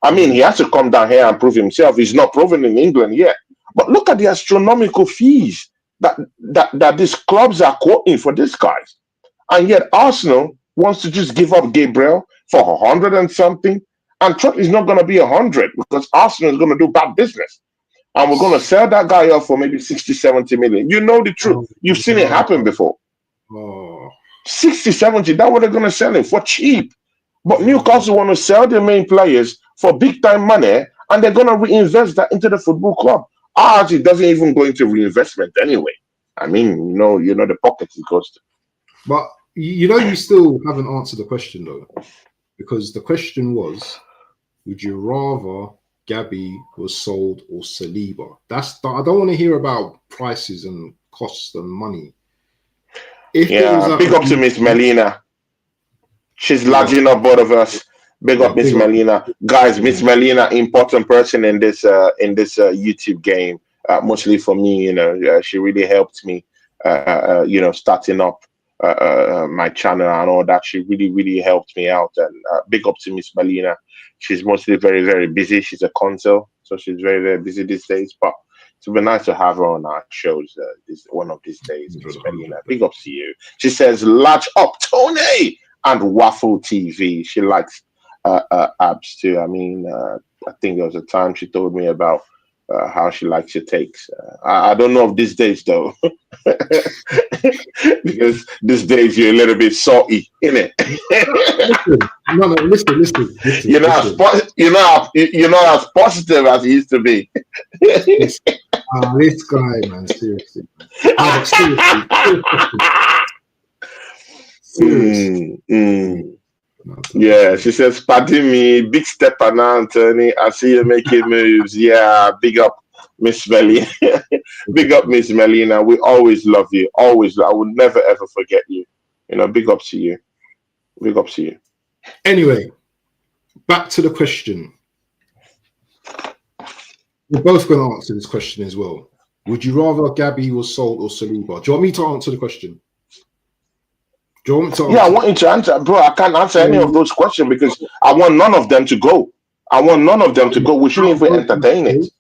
I mean, he has to come down here and prove himself. He's not proven in England yet. But look at the astronomical fees that these clubs are quoting for these guys. And yet Arsenal wants to just give up Gabriel for 100 and something. And Trent is not going to be 100 because Arsenal is going to do bad business. And we're going to sell that guy off for maybe 60, 70 million. You know the truth. You've seen it happen before. 60, 70, that's what they're going to sell him for cheap. But Newcastle want to sell their main players for big time money and they're going to reinvest that into the football club. Ours, it doesn't even go into reinvestment anyway. I mean, you know the pocket it goes to. But you still haven't answered the question though, because the question was, would you rather Gabby was sold or Saliba? I don't want to hear about prices and costs and money. Big up to Miss Melina. She's lodging up both of us. Big up Miss Melina. Guys, Miss Melina, important person in this YouTube game. Mostly for me, she really helped me, starting up my channel and all that. She really, really helped me out. And big up to Miss Melina. She's mostly very, very busy. She's a consul, so she's very, very busy these days. But it would be nice to have her on our shows one of these days, Miss Melina. Big up to you. She says, "Latch up, Tony!" and Waffle TV. She likes apps too. I mean, I think there was a time she told me about how she likes your takes. I don't know of these days though, because these days you're a little bit salty, innit? Listen, no, listen, You're not listen. you're not as positive as you used to be. Listen. This guy, man, seriously. Man. No, but seriously. No, Yeah, she says, "Pardon me, big step now, Anthony. I see you making moves. Yeah, big up, Miss Melina. Big up, Miss Melina. We always love you. Always. I will never ever forget you. Big up to you. Big up to you." Anyway, back to the question. We're both going to answer this question as well. Would you rather Gabby was sold or Saliba? Do you want me to answer the question? Do you want me to answer? Yeah, I want you to answer, bro. I can't answer any of those questions because I want none of them to go. I want none of them to go. We shouldn't even entertain it.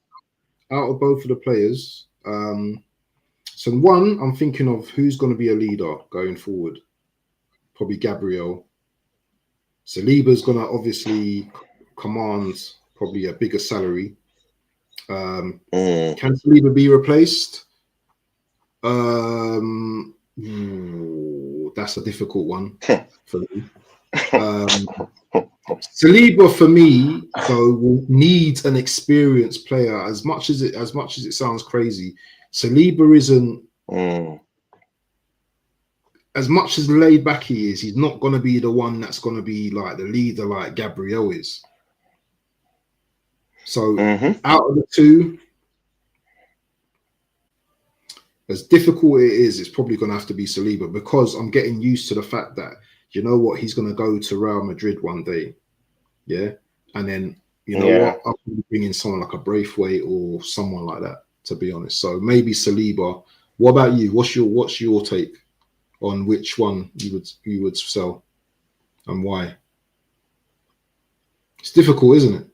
Out of both of the players, so one, I'm thinking of who's going to be a leader going forward. Probably Gabriel. Saliba's going to obviously command probably a bigger salary. Can Saliba be replaced? That's a difficult one for me. Saliba for me though needs an experienced player. As much as it sounds crazy, Saliba isn't as much as laid back he is. He's not going to be the one that's going to be like the leader like Gabriel is. So out of the two, as difficult it is, it's probably going to have to be Saliba because I'm getting used to the fact that, you know what, he's going to go to Real Madrid one day. Yeah. And then, you know what, I'll probably bring in someone like a Braithwaite or someone like that, to be honest. So maybe Saliba. What about you? What's your take on which one you would sell and why? It's difficult, isn't it?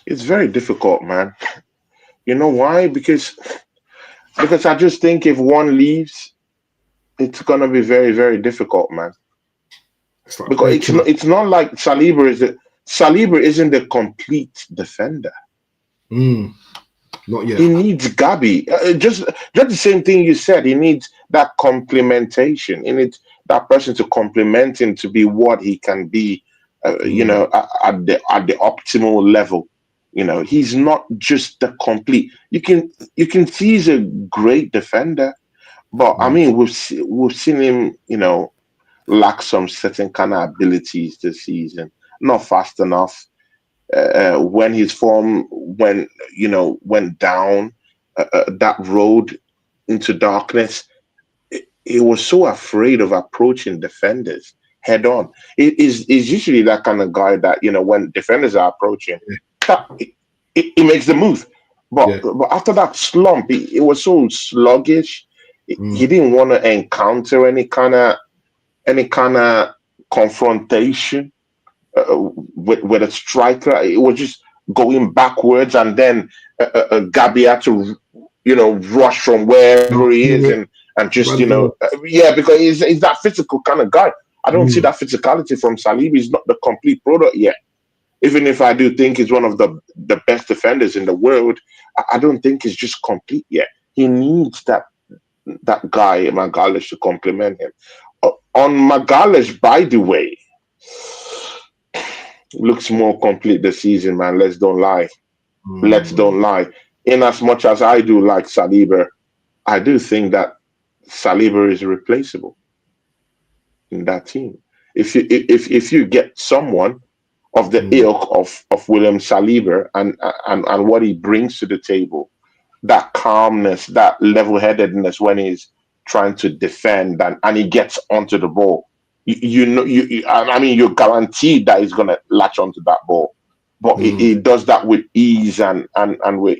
It's very difficult, man. You know why? Because I just think if one leaves, it's gonna be very, very difficult, man. Like because it's not like Saliba isn't the complete defender. Not yet. He needs Gabi. Just the same thing you said. He needs that complementation. He needs that person to complement him to be what he can be. At the optimal level. He's not just the complete. You can see he's a great defender, but I mean we've seen him, lack some certain kind of abilities this season. Not fast enough. When his form went down that road into darkness, he was so afraid of approaching defenders head on. He's usually that kind of guy that when defenders are approaching, he makes the move. But after that slump, it was so sluggish. He didn't want to encounter any kind of confrontation with a striker. It was just going backwards, and then Gabi had to rush from wherever he is and just because he's that physical kind of guy. I don't see that physicality from Saliba. He's not the complete product yet. Even if I do think he's one of the best defenders in the world, I don't think he's just complete yet. He needs that guy, Magalhaes, to complement him. On Magalhaes, by the way, looks more complete this season, man. Let's don't lie. Let's don't lie. In as much as I do like Saliba, I do think that Saliba is replaceable in that team. If you get someone of the ilk of William Saliba and what he brings to the table, that calmness, that level-headedness when he's trying to defend and he gets onto the ball, you're guaranteed that he's going to latch onto that ball. But he does that with ease and with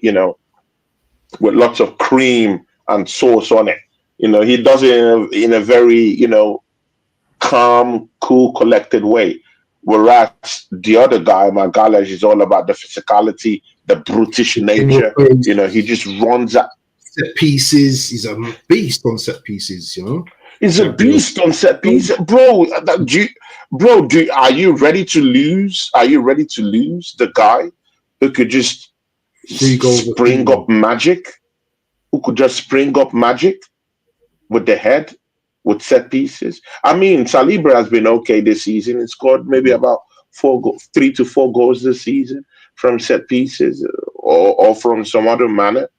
with lots of cream and sauce on it. He does it in a very calm, cool, collected way. Whereas the other guy, Magalhaes, is all about the physicality, the brutish nature. He just runs at set pieces. He's a beast on set pieces. He's a beast on set pieces, bro. Are you ready to lose? Are you ready to lose the guy who could just 3 goals a spring season. up magic, who could just spring up magic with the head, with set pieces. I mean, Saliba has been okay this season. He scored maybe about 3 to 4 goals this season from set pieces or from some other manner.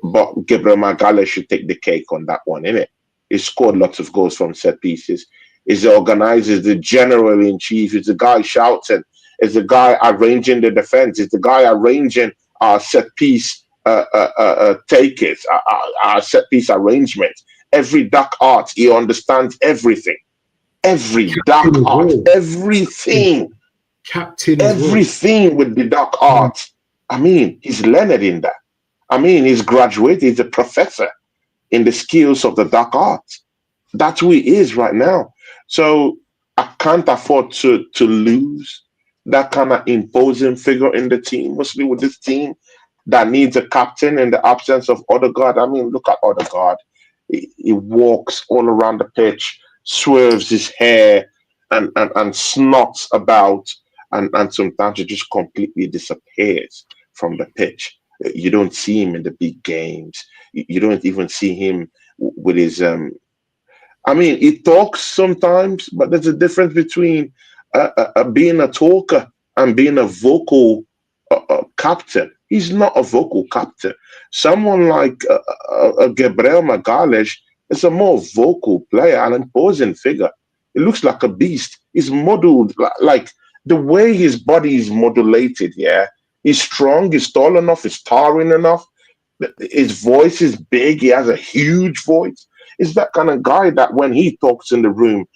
But Gabriel Magalhaes should take the cake on that one, innit? He scored lots of goals from set pieces. He's the organizer, he's the general in chief, he's the guy shouting, he's the guy arranging the defense, he's the guy arranging our set piece takers, our set piece arrangement. Every dark art, he understands everything. Every dark Captain as art, well. everything, Captain as well. everything with the dark art. I mean, he's learned in that. I mean, he's graduated, he's a professor in the skills of the dark arts. That's who he is right now. So I can't afford to lose that kind of imposing figure in the team, mostly with this team that needs a captain in the absence of Odegaard. I mean, look at Odegaard. He walks all around the pitch, swerves his hair, and snorts about, and sometimes it just completely disappears from the pitch. You don't see him in the big games. You don't even see him with his. I mean, he talks sometimes, but there's a difference between being a talker and being a vocal captain. He's not a vocal captain. Someone like Gabriel Magalhaes is a more vocal player, an imposing figure. He looks like a beast. He's modeled like the way his body is modulated. Yeah, he's strong. He's tall enough. He's towering enough. His voice is big. He has a huge voice. He's that kind of guy that when he talks in the room,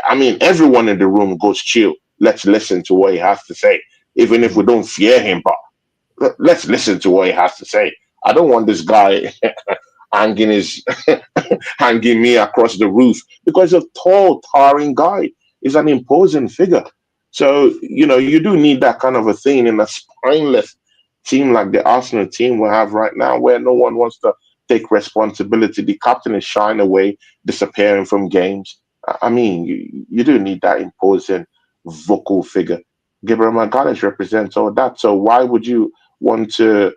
I mean, everyone in the room goes chill. Let's listen to what he has to say, even if we don't fear him. But let's listen to what he has to say. I don't want this guy hanging his hanging me across the roof because he's a tall, towering guy. He's an imposing figure. So you do need that kind of a thing in a spineless team like the Arsenal team we have right now, where no one wants to take responsibility. The captain is shying away, disappearing from games. I mean, you do need that imposing vocal figure. Gabriel Magalhaes represents all that. So why would you want to,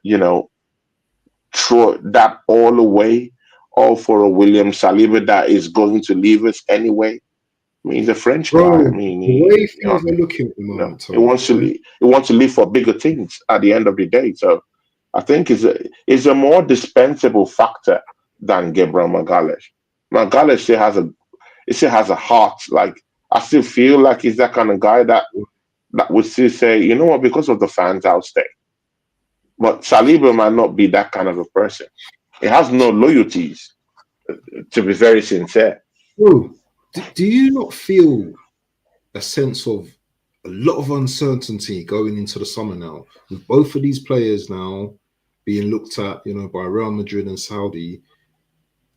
you know, throw that all away, all for a William Saliba that is going to leave us anyway? I mean, he's a French guy. Bro, I mean, the way things are looking at the moment, he wants to leave. He wants to live for bigger things at the end of the day. So I think is a more dispensable factor than Gabriel Magalhaes. Magalhaes still has a heart. Like I still feel like he's that kind of guy that would still say, you know what, because of the fans, I'll stay. But Saliba might not be that kind of a person. He has no loyalties, to be very sincere. Bro, do you not feel a sense of a lot of uncertainty going into the summer now, with both of these players now being looked at, by Real Madrid and Saudi?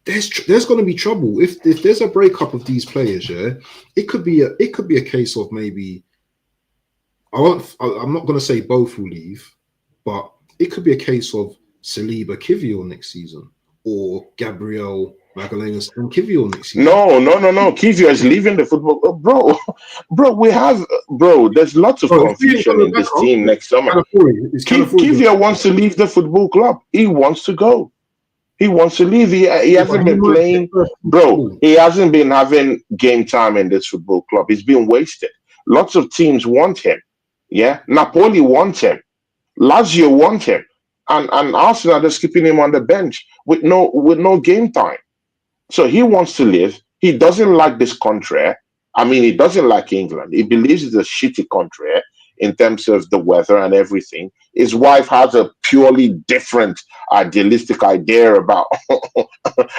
There's going to be trouble if there's a breakup of these players. Yeah, it could be a case of maybe I'm not going to say both will leave, but it could be a case of Saliba Kivior next season or Gabriel Magalhaes and Kivior next season. No. Kivior is leaving the football, bro. There's lots of confusion in this team next summer. Kivior wants to leave the football club. He wants to go. He wants to leave. He hasn't been playing, bro. He hasn't been having game time in this football club. He's been wasted. Lots of teams want him. Yeah, Napoli wants him. Lazio want him, and Arsenal are just keeping him on the bench with no game time. So he wants to leave. He doesn't like this country. I mean, he doesn't like England. He believes it's a shitty country in terms of the weather and everything. His wife has a purely different idealistic idea about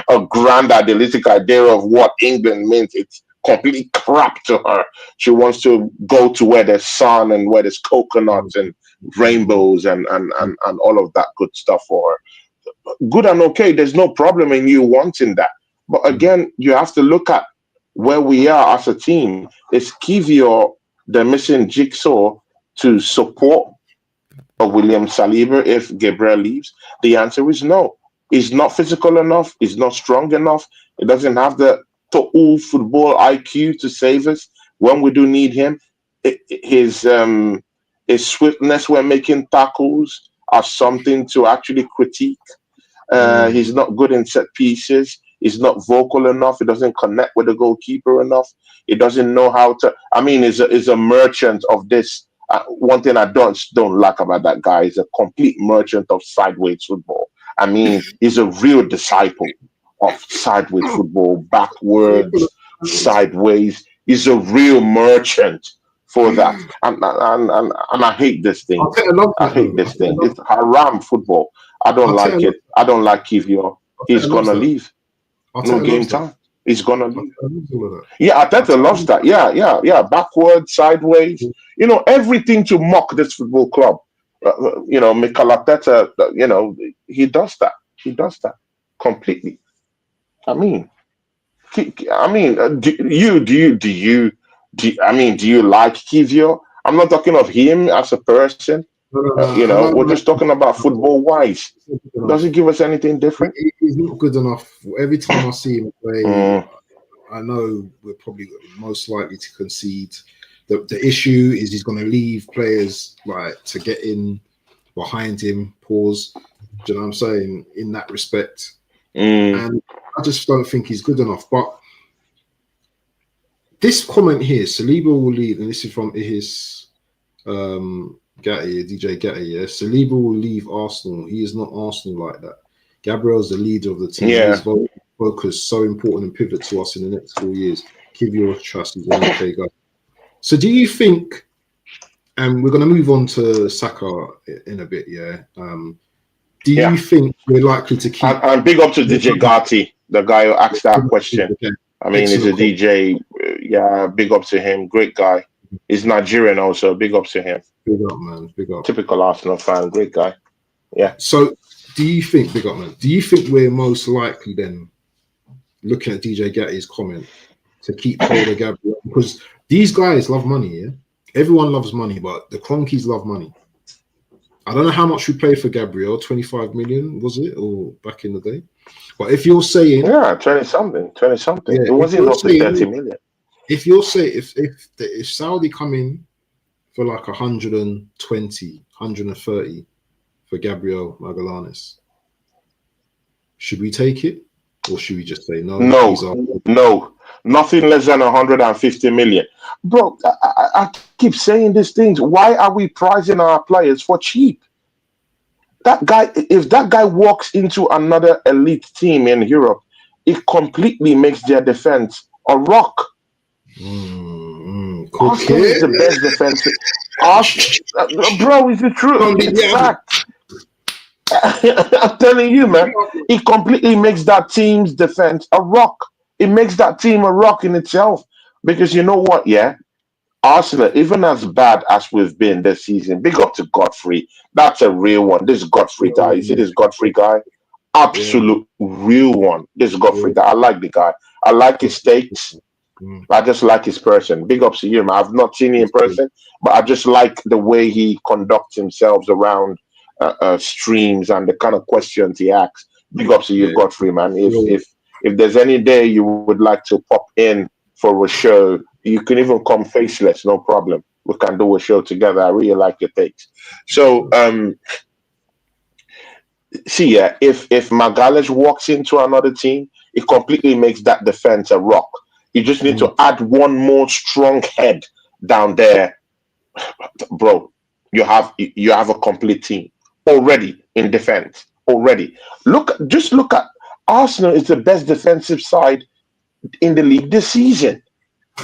a grand idealistic idea of what England means. It's completely crap to her. She wants to go to where there's sun and where there's coconuts and rainbows and all of that good stuff for her. Good and okay. There's no problem in you wanting that. But again, you have to look at where we are as a team. Is Kivior the missing jigsaw to support a William Saliba if Gabriel leaves? The answer is no. He's not physical enough. He's not strong enough. He doesn't have the total football IQ to save us when we do need him. His his swiftness when making tackles are something to actually critique. He's not good in set pieces. He's not vocal enough. He doesn't connect with the goalkeeper enough. He doesn't know how to. I mean, he's a merchant of this. One thing I don't like about that guy is a complete merchant of sideways football. I mean, he's a real disciple of sideways football, backwards, sideways. He's a real merchant for that. And I hate this thing. I hate this thing. It's haram football. I don't like it. I don't like Kivio. He's gonna leave. No game time. He's gonna leave. Yeah, Arteta loves that. Yeah. Backward, sideways. You know, everything to mock this football club. You know, Mikel Arteta. You know, he does that. He does that completely. I mean, do you like Kivio? I'm not talking of him as a person. You know, we're just talking about football wise. Does he give us anything different? He's not good enough. Every time I see him play, I know we're probably most likely to concede. The issue is he's going to leave players like to get in behind him. Pause. Do you know what I'm saying? In that respect, and I just don't think he's good enough. But this comment here, Saliba will leave, and this is from his Gatti, DJ Gatti. Yeah, Saliba will leave Arsenal. He is not Arsenal like that. Gabriel's the leader of the team. Yeah. His focus so important and pivot to us in the next 4 years. Give your trust. He's an okay guy. So, do you think? And we're going to move on to Saka in a bit. Yeah. Do you think we're likely to keep? And big up to DJ Gatti, the guy who asked that question. I mean, he's a DJ. Yeah, big up to him. Great guy. He's Nigerian also. Big up to him. Big up, man. Big up. Typical Arsenal fan. Great guy. Yeah. So, do you think, big up, man? Do you think we're most likely then, looking at DJ Gatti's comment, to keep hold of Gabriel? Because these guys love money, yeah? Everyone loves money, but the Cronkies love money. I don't know how much we paid for Gabriel, 25 million, was it? Or back in the day? But if you're saying... Yeah, 20 something. Yeah, it wasn't up to 30 million. If you're saying, if Saudi come in for like 120, 130 for Gabriel Magallanes, should we take it? Or should we just say no? No. Nothing less than 150 million. Bro, I keep saying these things. Why are we pricing our players for cheap? That guy, if that guy walks into another elite team in Europe, it completely makes their defense a rock. Arsenal is the best defensive. Bro, is it true? It's fact. I'm telling you, man, it completely makes that team's defense a rock. It makes that team a rock in itself. Because you know what, yeah? Arsenal, even as bad as we've been this season, big up to Godfrey. That's a real one. This Godfrey guy. You see this Godfrey guy? Absolute real one. This Godfrey guy. I like the guy. I like his takes. I just like his person. Big ups to him. I've not seen him in person, but I just like the way he conducts himself around streams and the kind of questions he asks. Big ups to you, Godfrey, man. If there's any day you would like to pop in for a show, you can even come faceless, no problem. We can do a show together. I really like your takes. So, if Magalhaes walks into another team, it completely makes that defense a rock. You just need to add one more strong head down there, bro. You have a complete team already in defense. Already, look at Arsenal is the best defensive side in the league this season.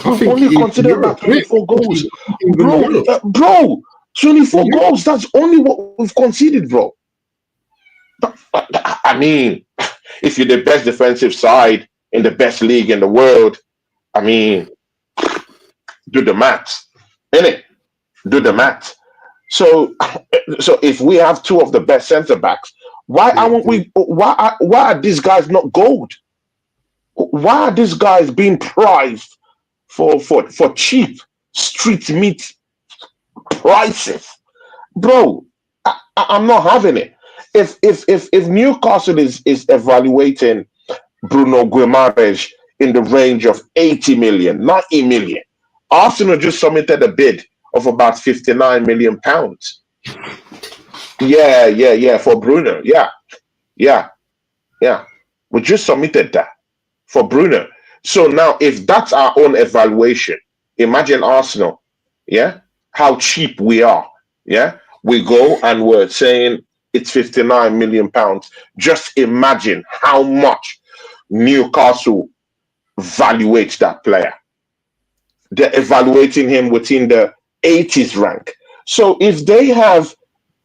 Only consider about 24 goals, bro. 24 goals. That's only what we've conceded, bro. I mean, if you're the best defensive side in the best league in the world, I mean, do the maths, innit? Do the maths. So if we have two of the best centre backs, why aren't we? Why are these guys not gold? Why are these guys being prized for cheap street meat prices, bro? I'm not having it. If Newcastle is evaluating Bruno Guimaraes in the range of 80 million, 90 million, Arsenal just submitted a bid of about 59 million pounds. Yeah, for Bruno. Yeah, yeah. We just submitted that for Bruno. So now, if that's our own evaluation, imagine Arsenal, yeah, how cheap we are, yeah. We go and we're saying it's 59 million pounds. Just imagine how much Newcastle evaluates that player. They're evaluating him within the 80s rank. So if they have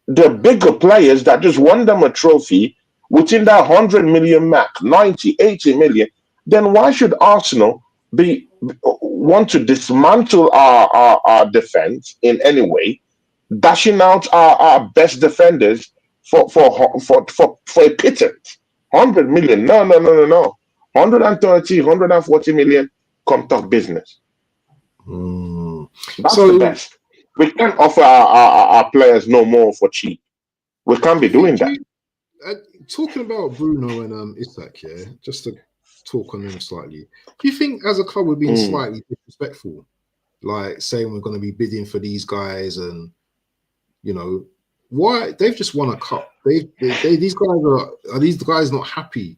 the bigger players that just won them a trophy within that 100 million mark, 90, 80 million, then why should Arsenal be want to dismantle our defense in any way, dashing out our best defenders for a pittance? 100 million. No. 130, 140 million, come talk business. Mm. That's the So, best. We can't offer our players no more for cheap. We can't be doing do that. you, uh, talking about Bruno and Isak, yeah, just to talk on them slightly. Do you think as a club we're being Mm. slightly disrespectful, like saying we're going to be bidding for these guys, and you know why they've just won a cup? These guys are these guys not happy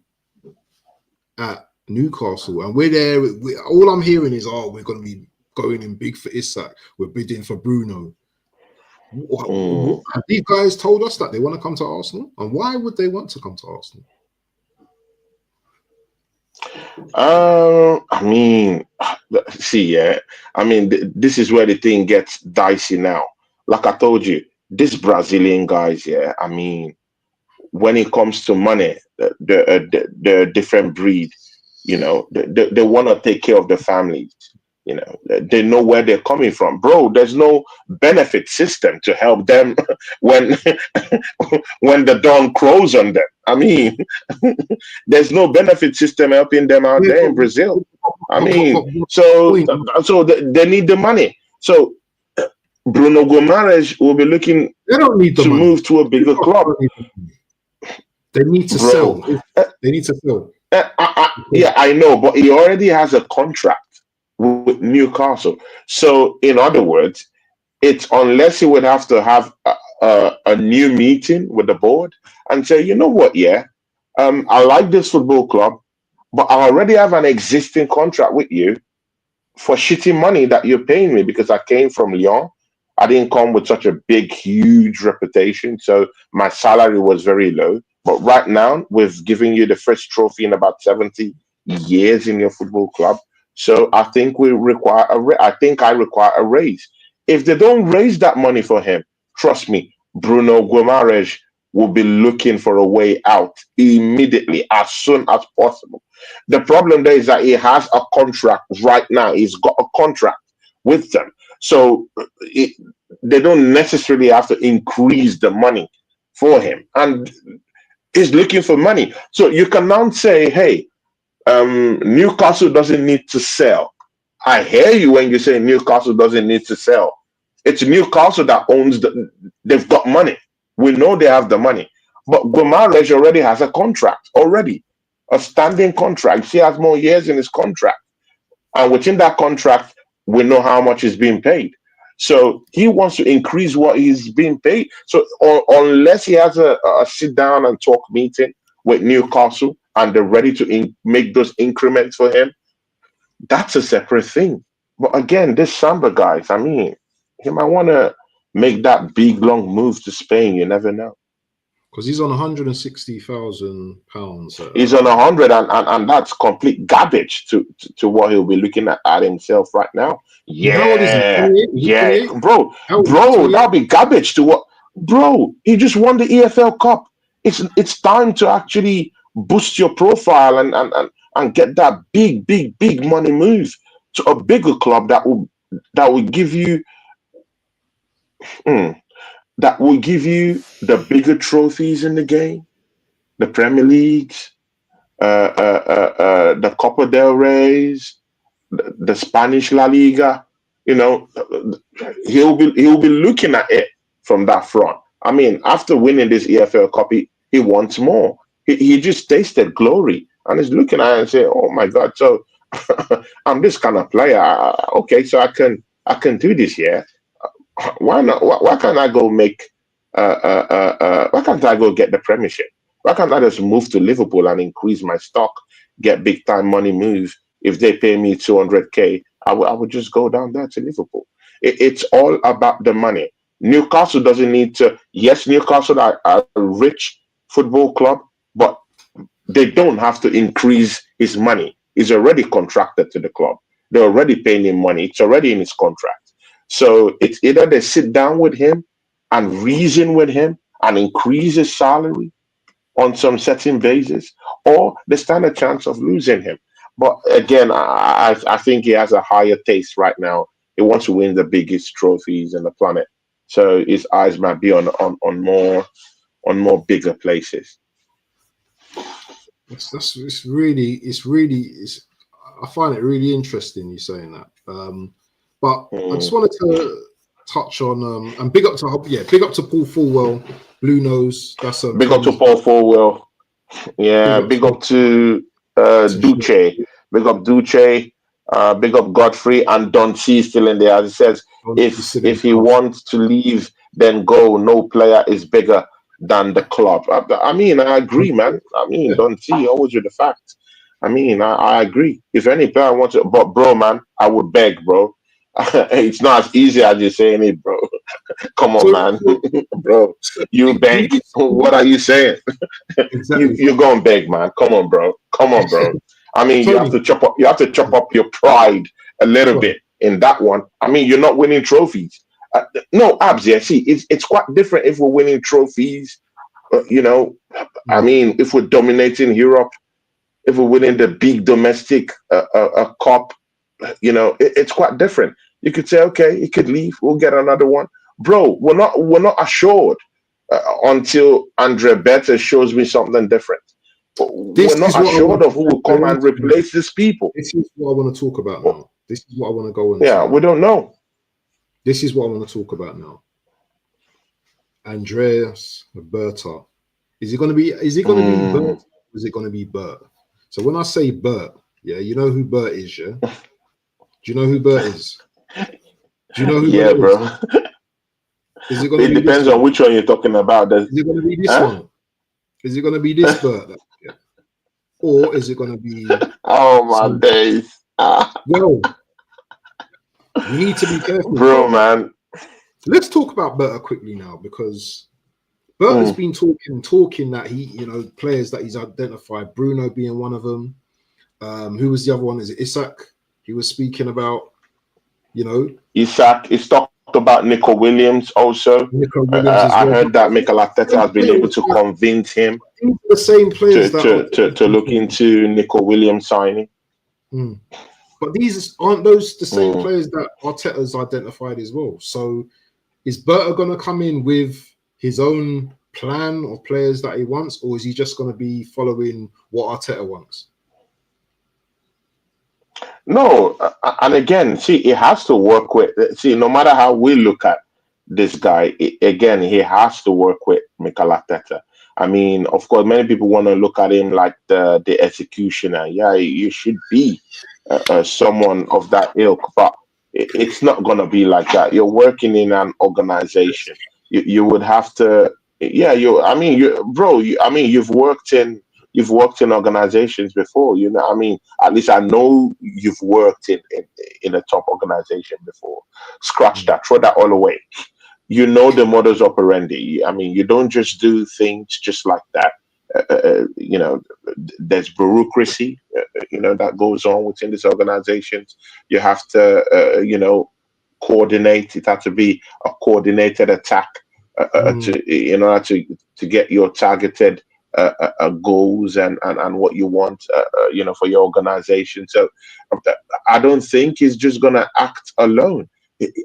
at Newcastle, and we're there. All I'm hearing is, oh, we're going to be going in big for Isak. We're bidding for Bruno. Mm. Have these guys told us that they want to come to Arsenal, and why would they want to come to Arsenal? I mean, see, yeah. I mean, this is where the thing gets dicey now. Like I told you, these Brazilian guys, yeah. I mean, when it comes to money, the different breed, they want to take care of the families. They know where they're coming from, bro. There's no benefit system to help them when when the dawn crows on them. I mean, there's no benefit system helping them out Yeah, there in Brazil. I mean, but so they need the money. So Bruno Gomes will be looking they don't need the to money. move to a bigger club, They need to bro. sell. They need to sell. Yeah, I know, but he already has a contract with Newcastle. So, in other words, it's unless he would have to have a new meeting with the board and say, you know what, yeah, I like this football club, but I already have an existing contract with you for shitty money that you're paying me because I came from Lyon. I didn't come with such a big, huge reputation, so my salary was very low. But right now, we've given you the first trophy in about 70 years in your football club. So I think we require I think I require a raise. If they don't raise that money for him, trust me, Bruno Guimaraes will be looking for a way out immediately, as soon as possible. The problem there is that he has a contract right now. He's got a contract with them. So they don't necessarily have to increase the money for him. And he's looking for money. So you can now say, hey, Newcastle doesn't need to sell. I hear you when you say Newcastle doesn't need to sell. It's Newcastle that owns they've got money. We know they have the money. But Gomares already has a contract already, a standing contract. He has more years in his contract. And within that contract, we know how much is being paid. So he wants to increase what he's being paid. So unless he has a sit down and talk meeting with Newcastle and they're ready to make those increments for him, that's a separate thing. But again, this Samba guys, I mean, he might want to make that big long move to Spain. You never know. Because he's on £160,000. He's on 100, and that's complete garbage to what he'll be looking at himself right now. How old is he? Yeah, 28? Is he yeah, 28? How old is he? bro, 28? that'll be garbage to what, bro. He just won the EFL Cup. It's time to actually boost your profile and get that big money move to a bigger club that will give you mm, that will give you the bigger trophies in the game, the Premier Leagues, the Copa del Rey's, the Spanish La Liga. You know, he'll be looking at it from that front. I mean, after winning this EFL Cup, he wants more. He just tasted glory, and he's looking at it and saying, "Oh my God!" So I'm this kind of player. Okay, so I can do this. Yeah, Why not? Why can't I go make? Why can't I go get the Premiership? Why can't I just move to Liverpool and increase my stock, get big time money move? If they pay me 200K, I would just go down there to Liverpool. It's all about the money. Newcastle doesn't need to. Yes, Newcastle are a rich football club, but they don't have to increase his money. He's already contracted to the club. They're already paying him money. It's already in his contract. So it's either they sit down with him and reason with him and increase his salary on some certain basis, or they stand a chance of losing him. But again, I think he has a higher taste right now. He wants to win the biggest trophies in the planet. So his eyes might be on more bigger places. That's it's I find it really interesting you saying that. But I just Mm. wanted to touch on and big up to Paul Fulwell, Blue Nose. That's Big up to Tony's Paul Fulwell. big Yeah, up big to up to Shane. Duce. Big up Duce. Big up Godfrey and Don C still in there. As he says, He's still in if the he house. wants to leave, then go. No player is bigger than the club. I mean, I agree, man. I mean, Yeah. Don C always with the facts. I mean, I agree. If any player wants to, but bro, man, I would beg, bro. It's not as easy as you're saying it, bro. Come on, So, man, bro. You do beg. you What are you saying? exactly, You're going big, man. Come on, bro. Come on, bro. I mean, you have Tony? to chop up. You have to chop up your pride a little Go on. bit in that one. I mean, you're not winning trophies. No, abs. Yeah, see, it's quite different if we're winning trophies. You know, I Mm. mean, if we're dominating Europe, if we're winning the big domestic cup, it's quite different. You could say, okay, he could leave. We'll get another one, bro. We're not assured until Andre Berta shows me something different. This We're not is what I assured want of who to will go come and into. replace these people. This is what I want to talk about now. This is what I want to go into Yeah, we now. don't know. This is what I want to talk about now. Andreas Berta. Is it gonna be Bert Mm, or is it gonna be Bert? So when I say Bert, yeah, you know who Bert is, yeah? Do you know who Bert is? Do you know who yeah, Bert is? bro. Is it gonna It be this depends on one? which one you're talking about. Is it gonna be this Huh? one? Is it gonna be this Bert? Yeah. Or is it gonna be Oh my some days, well, we need to be careful, bro, bro. man. Let's talk about Berta quickly now because Bert has Mm. been talking that players that he's identified, Bruno being one of them. Who was the other one? Is it Isak? He was speaking about, you know, Isaac is talked about Nico Williams also. Nico Williams as I well. But heard that Mikel Arteta these has been able players to that convince him these are the same players that are. to look into Nico Williams signing. Hmm. But these aren't those the same Mm. players that Arteta's identified as well. So is Berta going to come in with his own plan of players that he wants, or is he just going to be following what Arteta wants? No, and again, see, it has to work with. See, no matter how we look at this guy, again, he has to work with Mikel Arteta. I mean, of course, many people want to look at him like the executioner. Yeah, you should be someone of that ilk, but it's not gonna be like that. You're working in an organization. You would have to. Yeah, you. I mean, bro. I mean, you've worked in organizations before. You know, I mean, at least I know you've worked in a top organization before. Scratch Mm. that, throw that all away. You know the modus operandi. I mean, you don't just do things just like that. There's bureaucracy, that goes on within these organizations. You have to, coordinate. It has to be a coordinated attack Mm. in order to get your targeted goals and what you want, for your organization. So I don't think he's just gonna act alone.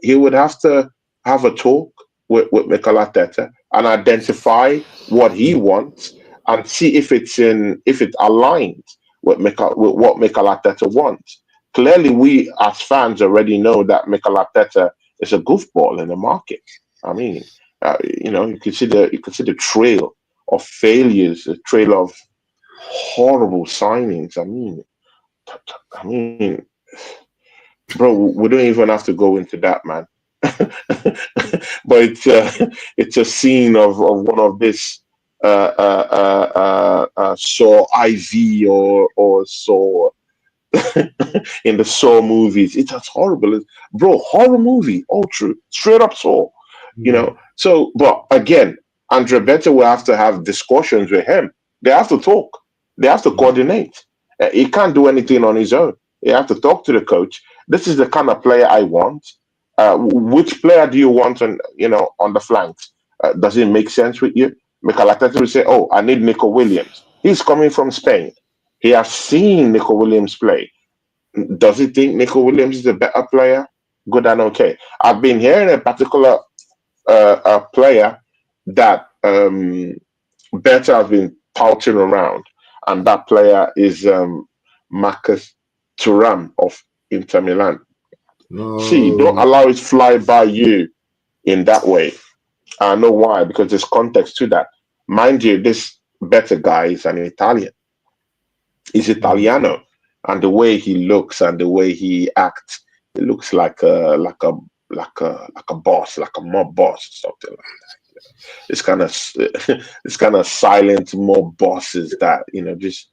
He would have to have a talk with Mikel Arteta and identify what he wants and see if it aligns with what Mikel Arteta wants. Clearly, we as fans already know that Mikel Arteta is a goofball in the market. I mean, you can see the trail of failures, a trail of horrible signings. I mean, bro, we don't even have to go into that, man. but it's a scene of one of this Saw IV or Saw in the Saw movies. It's as horrible as, bro, horror movie, all true, straight up Saw. Mm. So, but again, Andre Berta will have to have discussions with him. They have to talk. They have to Mm. coordinate. He can't do anything on his own. You have to talk to the coach. This is the kind of player I want. Which player do you want on the flanks? Does it make sense with you? Mikel Arteta will say, "Oh, I need Nico Williams. He's coming from Spain. He has seen Nico Williams play. Does he think Nico Williams is a better player? Good and okay." I've been hearing a particular a player that Berta has been touting around, and that player is Marcus Thuram of Inter Milan. See, don't No. allow it fly by you in that way. I know why, because there's context to that. Mind you, this better guy is an Italian. He's Mm. Italiano, and the way he looks and the way he acts, it looks like a boss, like a mob boss, something like that. It's kind of it's kind of silent mob bosses that just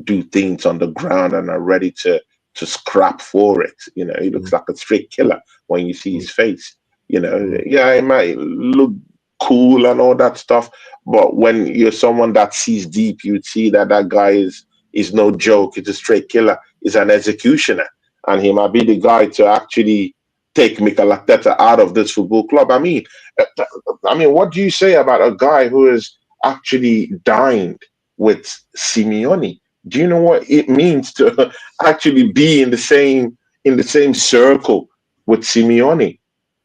do things on the ground and are ready to scrap for it. He looks Mm. like a straight killer when you see Mm. his face. Mm. Yeah, it might look cool and all that stuff, but when you're someone that sees deep, you'd see that that guy is no joke. He's a straight killer. He's an executioner, and he might be the guy to actually take Mikel Arteta out of this football club. What do you say about a guy who has actually dined with Simeone? Do you know what it means to actually be in the same circle with Simeone?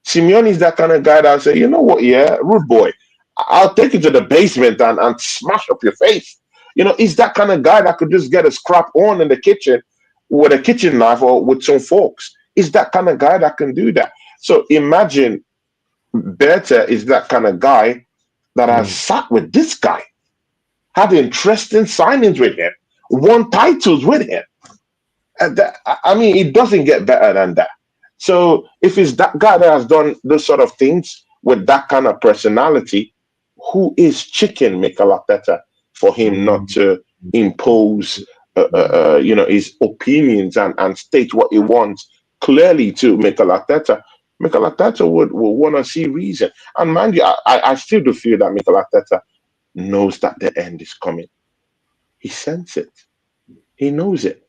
Simeone is that kind of guy that say, you know what, yeah, rude boy, I'll take you to the basement and smash up your face. He's that kind of guy that could just get a scrap on in the kitchen with a kitchen knife or with some forks. He's that kind of guy that can do that. So imagine Berta is that kind of guy that has Mm. sat with this guy, had interesting signings with him, won titles with him. It doesn't get better than that. So if it's that guy that has done those sort of things with that kind of personality, who is chicken Mikel Arteta for him not Mm. to impose, his opinions and state what he wants clearly to Mikel Arteta? Mikel Arteta would want to see reason. And mind you, I still do feel that Mikel Arteta knows that the end is coming. He senses it. He knows it.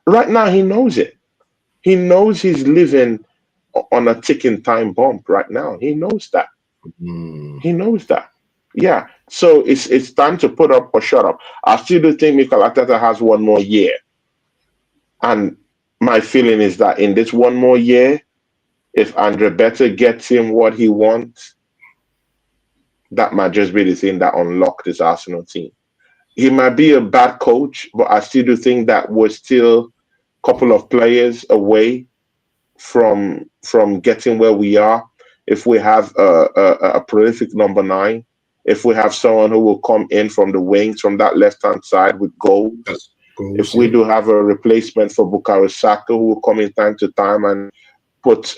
Right now he knows it. He knows he's living on a ticking time bomb right now. He knows that. Mm. He knows that. Yeah. So it's time to put up or shut up. I still do think Mikel Arteta has one more year, and my feeling is that in this one more year, if Andre Berta gets him what he wants, that might just be the thing that unlocked this Arsenal team. He might be a bad coach, but I still do think that we're still a couple of players away from getting where we are. If we have a prolific number nine, if we have someone who will come in from the wings from that left hand side with goals, That's if goals. we Yeah. do have a replacement for Bukayo Saka who will come in time to time and put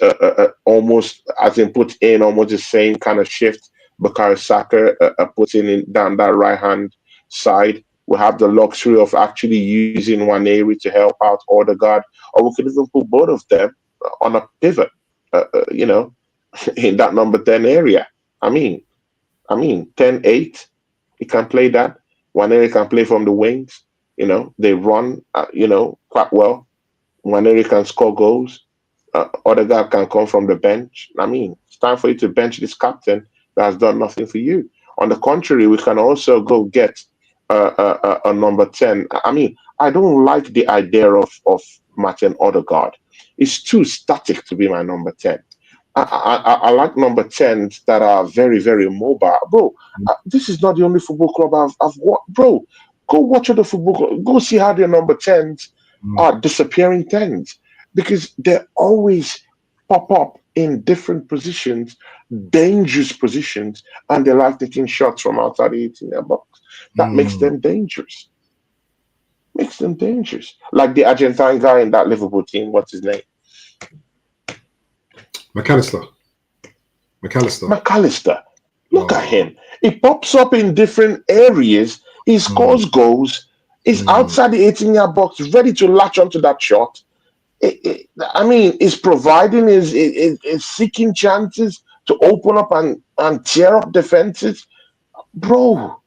almost as in put in almost the same kind of shift Bukayo Saka puts in down that right hand side. We have the luxury of actually using Waneri to help out Odegaard, or we could even put both of them on a pivot, in that number 10 area. I mean, 10-8, he can play that. Waneri can play from the wings. They run, quite well. Waneri can score goals. Other guy can come from the bench. It's time for you to bench this captain that has done nothing for you. On the contrary, we can also go get a number 10. I don't like the idea of Martin Odegaard. It's too static to be my number 10. I like number 10s that are very, very mobile. Bro, this is not the only football club I've watched. Bro, go watch other football club. Go see how their number 10s Mm. are disappearing 10s because they always pop up in different positions, dangerous positions, and they like taking shots from outside the 18 box. That makes Mm. them dangerous. Makes them dangerous. Like the Argentine guy in that Liverpool team, what's his name? McAllister. McAllister. Look at Oh, him. He pops up in different areas. He scores goals. He's outside the 18-yard box, ready to latch onto that shot. I mean, he's providing, is seeking chances to open up and tear up defenses. Bro,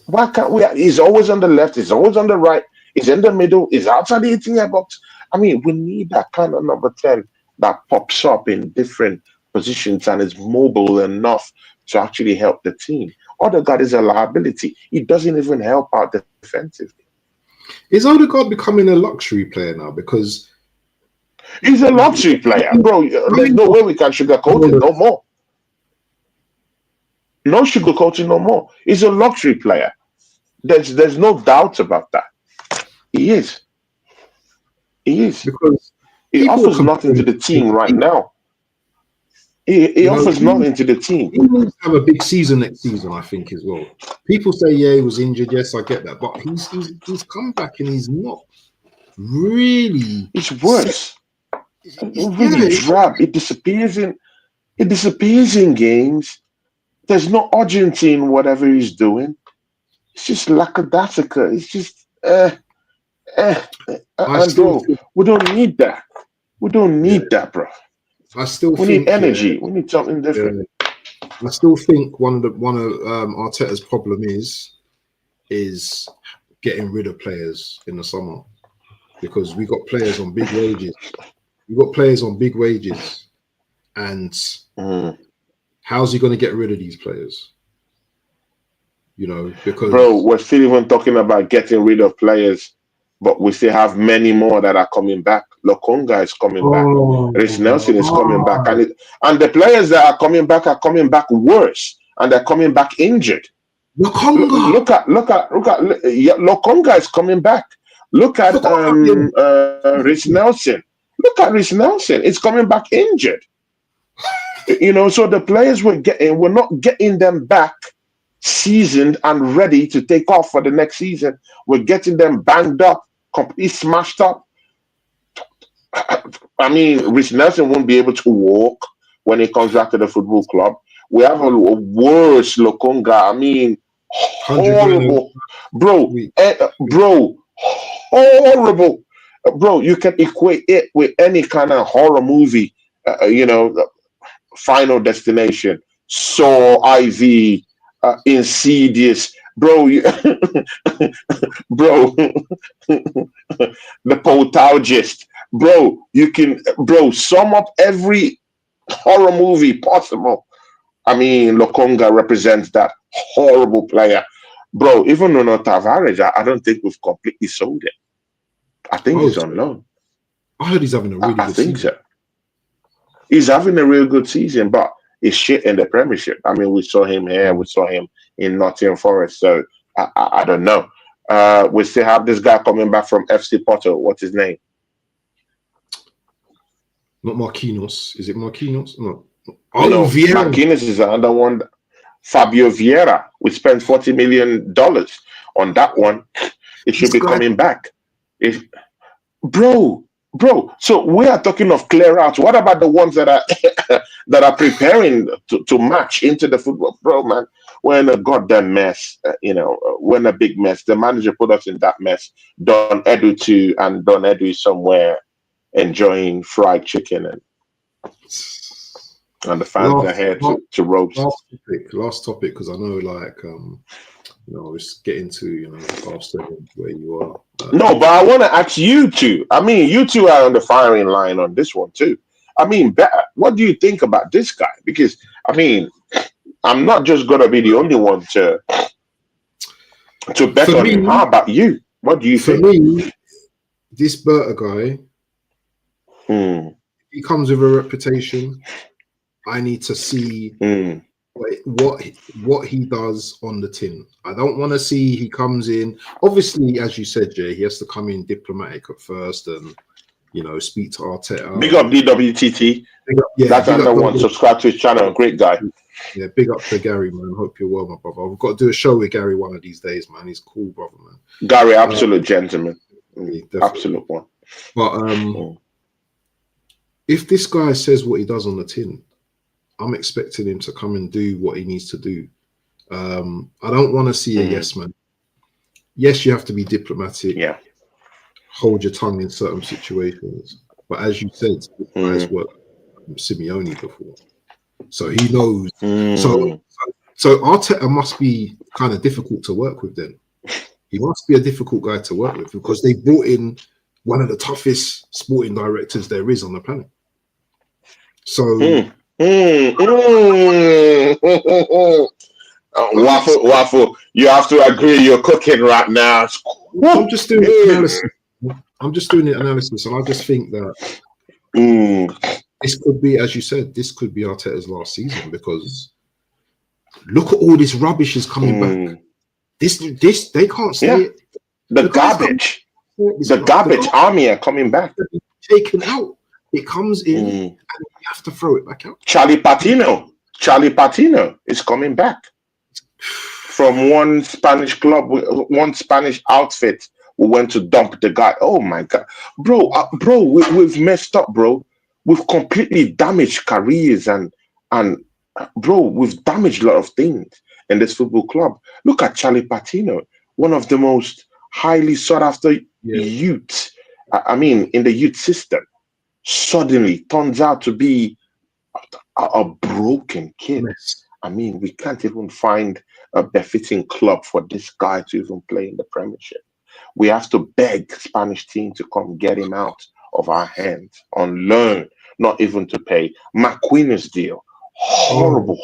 why can't we? He's always on the left. He's always on the right. He's in the middle. He's outside the 18-yard box. I mean, we need that kind of number 10 that pops up in different positions and is mobile enough to actually help the team. Odegaard is a liability. He doesn't even help out defensively. is Odegaard becoming a luxury player now? Because he's a luxury player, bro. There's no way we can sugarcoat it no more. No sugarcoating no more. He's a luxury player. There's no doubt about that. He is. He is. Because he offers nothing to the team right now. He offers nothing to the team. He needs to have a big season next season, I think, as well. People say, yeah, he was injured. Yes, I get that. But he's come back and he's not really. It's worse. It's really drab. It disappears in games. There's no urgency in whatever he's doing. It's just lackadaisical. It's just bro, we don't need that. We don't need that, bro. We need energy. We need something different. I still think one of Arteta's problem is getting rid of players in the summer, because we got players on big wages. And how's he going to get rid of these players? You know, because bro, we're still even talking about getting rid of players, but we still have many more that are coming back. Lokonga is coming back. Rich Nelson is coming back, and the players that are coming back worse, and they're coming back injured. Lokonga. Look at Lokonga is coming back. Look at Rich Nelson. Look at Rich Nelson. It's coming back injured. You know, so the players we're not getting them back seasoned and ready to take off for the next season. We're getting them banged up, completely smashed up. I mean, Rich Nelson won't be able to walk when he comes back to the football club. We have a worse Lokonga. I mean, horrible, bro, horrible, bro. You can equate it with any kind of horror movie. You know, Final Destination, Saw, IV, Insidious, bro. Bro, the Poltergeist, bro. You can, bro, sum up every horror movie possible. I mean, Lokonga represents that horrible player, bro. Even Nuno Tavares, I don't think we've completely sold it. I think he's on loan. I heard he's having a really good season. I think so. He's having a real good season, but he's shit in the Premiership. I mean, we saw him here, we saw him in Nottingham Forest, so I don't know. We still have this guy coming back from FC Porto. What's his name? Not Marquinhos. Is it Marquinhos? No. Oh, no, Vieira. Marquinhos is another one. Fabio Vieira. We spent $40 million on that one. It should be coming back. Bro. So we are talking of clear outs. What about the ones that are that are preparing to match into the football? Bro, man, we're in a goddamn mess. You know, we're in a big mess. The manager put us in that mess. Don Edu too, and Don Edu is somewhere enjoying fried chicken, and the fans are here to roast. Last topic, because I know, like, you know, it's getting to, you know, past where you are. No, but I want to ask you two. I mean, you two are on the firing line on this one too. I mean, what do you think about this guy? Because I mean, I'm not just gonna be the only one to bet on him. How about you? What do you think? For me, this Berta guy, he comes with a reputation. I need to see what he does on the tin. I don't want to see he comes in. Obviously, as you said, Jay, he has to come in diplomatic at first and, you know, speak to Arteta. Big up DWTT. That's another one. Subscribe to his channel. Great guy. Yeah, big up to Gary, man. Hope you're well, my brother. We've got to do a show with Gary one of these days, man. He's cool, brother, man. Gary, absolute gentleman. Absolute one. But if this guy says what he does on the tin, I'm expecting him to come and do what he needs to do. I don't want to see a yes man. Yes, you have to be diplomatic. Yeah. Hold your tongue in certain situations. But as you said, this guy's worked with Simeone before, so he knows. So Arteta must be kind of difficult to work with. Then he must be a difficult guy to work with because they brought in one of the toughest sporting directors there is on the planet. So. Waffle, you have to agree you're cooking right now. I'm just doing analysis. I'm just doing the analysis, and I just think that this could be, as you said, this could be Arteta's last season because look at all this rubbish is coming back. This they can't say it. The garbage army are coming back. Taken out. It comes in, and you have to throw it back out. Charlie Patino is coming back from one Spanish club, one Spanish outfit. We went to dump the guy. Oh my God, bro, we've messed up, bro. We've completely damaged careers and bro, we've damaged a lot of things in this football club. Look at Charlie Patino, one of the most highly sought after youths. I mean, in the youth system, suddenly turns out to be a broken kid. Yes. I mean, we can't even find a befitting club for this guy to even play in the Premiership. We have to beg Spanish team to come get him out of our hands on loan, not even to pay. McQueen's deal, horrible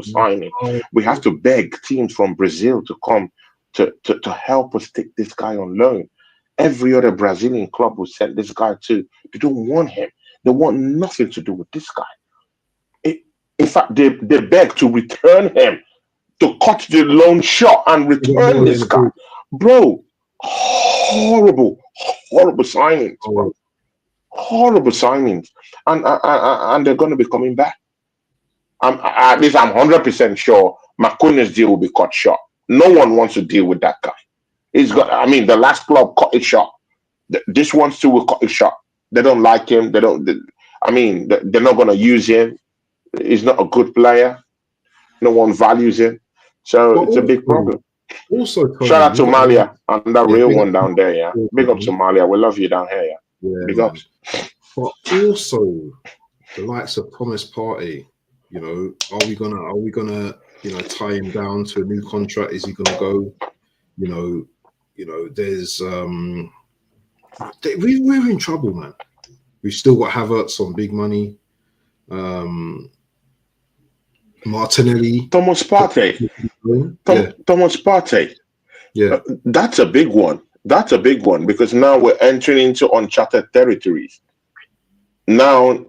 signing. We have to beg teams from Brazil to come to help us take this guy on loan. Every other Brazilian club will send this guy to. They don't want him. They want nothing to do with this guy. In fact, they beg to return him, to cut the loan short and return this guy. Bro, horrible signings, bro. Horrible signings. And they're going to be coming back. At least I'm 100% sure McQueen's deal will be cut short. No one wants to deal with that guy. He's got. I mean, the last club cut it short. This one still will cut it short. They don't like him. They're not going to use him. He's not a good player. No one values him. So it's a big problem. Also, shout out to Somalia and that real one down there. Yeah, big up Somalia. We love you down here. Yeah, big up. But also the likes of Thomas Partey. You know, are we gonna tie him down to a new contract? Is he gonna go? You know, there's we're in trouble, man. We've still got Havertz on big money. Martinelli, Thomas Partey. Thomas Partey. Yeah, that's a big one. That's a big one because now we're entering into uncharted territories. Now,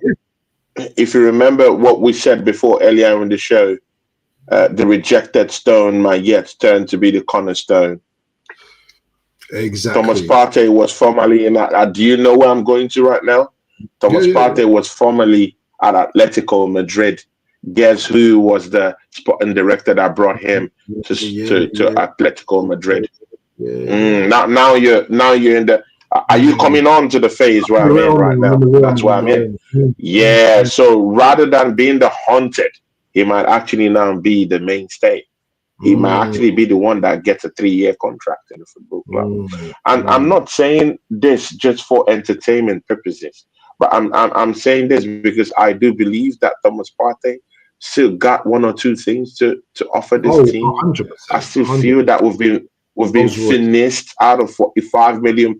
if you remember what we said before earlier in the show, the rejected stone might yet turn to be the cornerstone. Exactly. Thomas Partey was formerly in do you know where I'm going to right now? Thomas Partey was formerly at Atletico Madrid. Guess who was the sporting director that brought him to Atletico Madrid? Now you're in the. Are you coming on to the phase where I'm in right now? That's where I'm in. Yeah. So rather than being the haunted, he might actually now be the mainstay. He might actually be the one that gets a 3-year contract in the football club. And I'm not saying this just for entertainment purposes, but I'm saying this because I do believe that Thomas Partey still got one or two things to offer this team. 100%. I still feel that we've been finished out of £45 million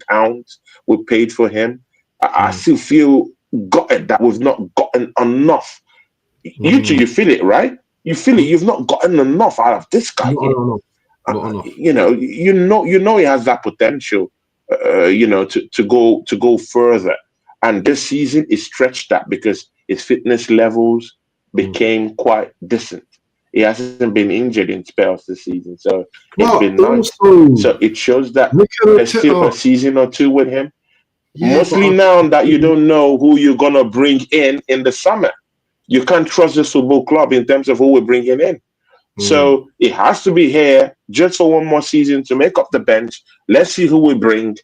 we paid for him. I still feel gutted that we've not gotten enough. You feel it, right? You feel it. You've not gotten enough out of this guy. Not enough. You know he has that potential. To go further. And this season is stretched that because his fitness levels became quite decent. He hasn't been injured in spells this season, so it's been nice. So it shows that there's still a season or two with him. Mostly now that you don't know who you're gonna bring in the summer. You can't trust this football club in terms of who we're bringing in. So it has to be here just for one more season to make up the bench. Let's see who we bring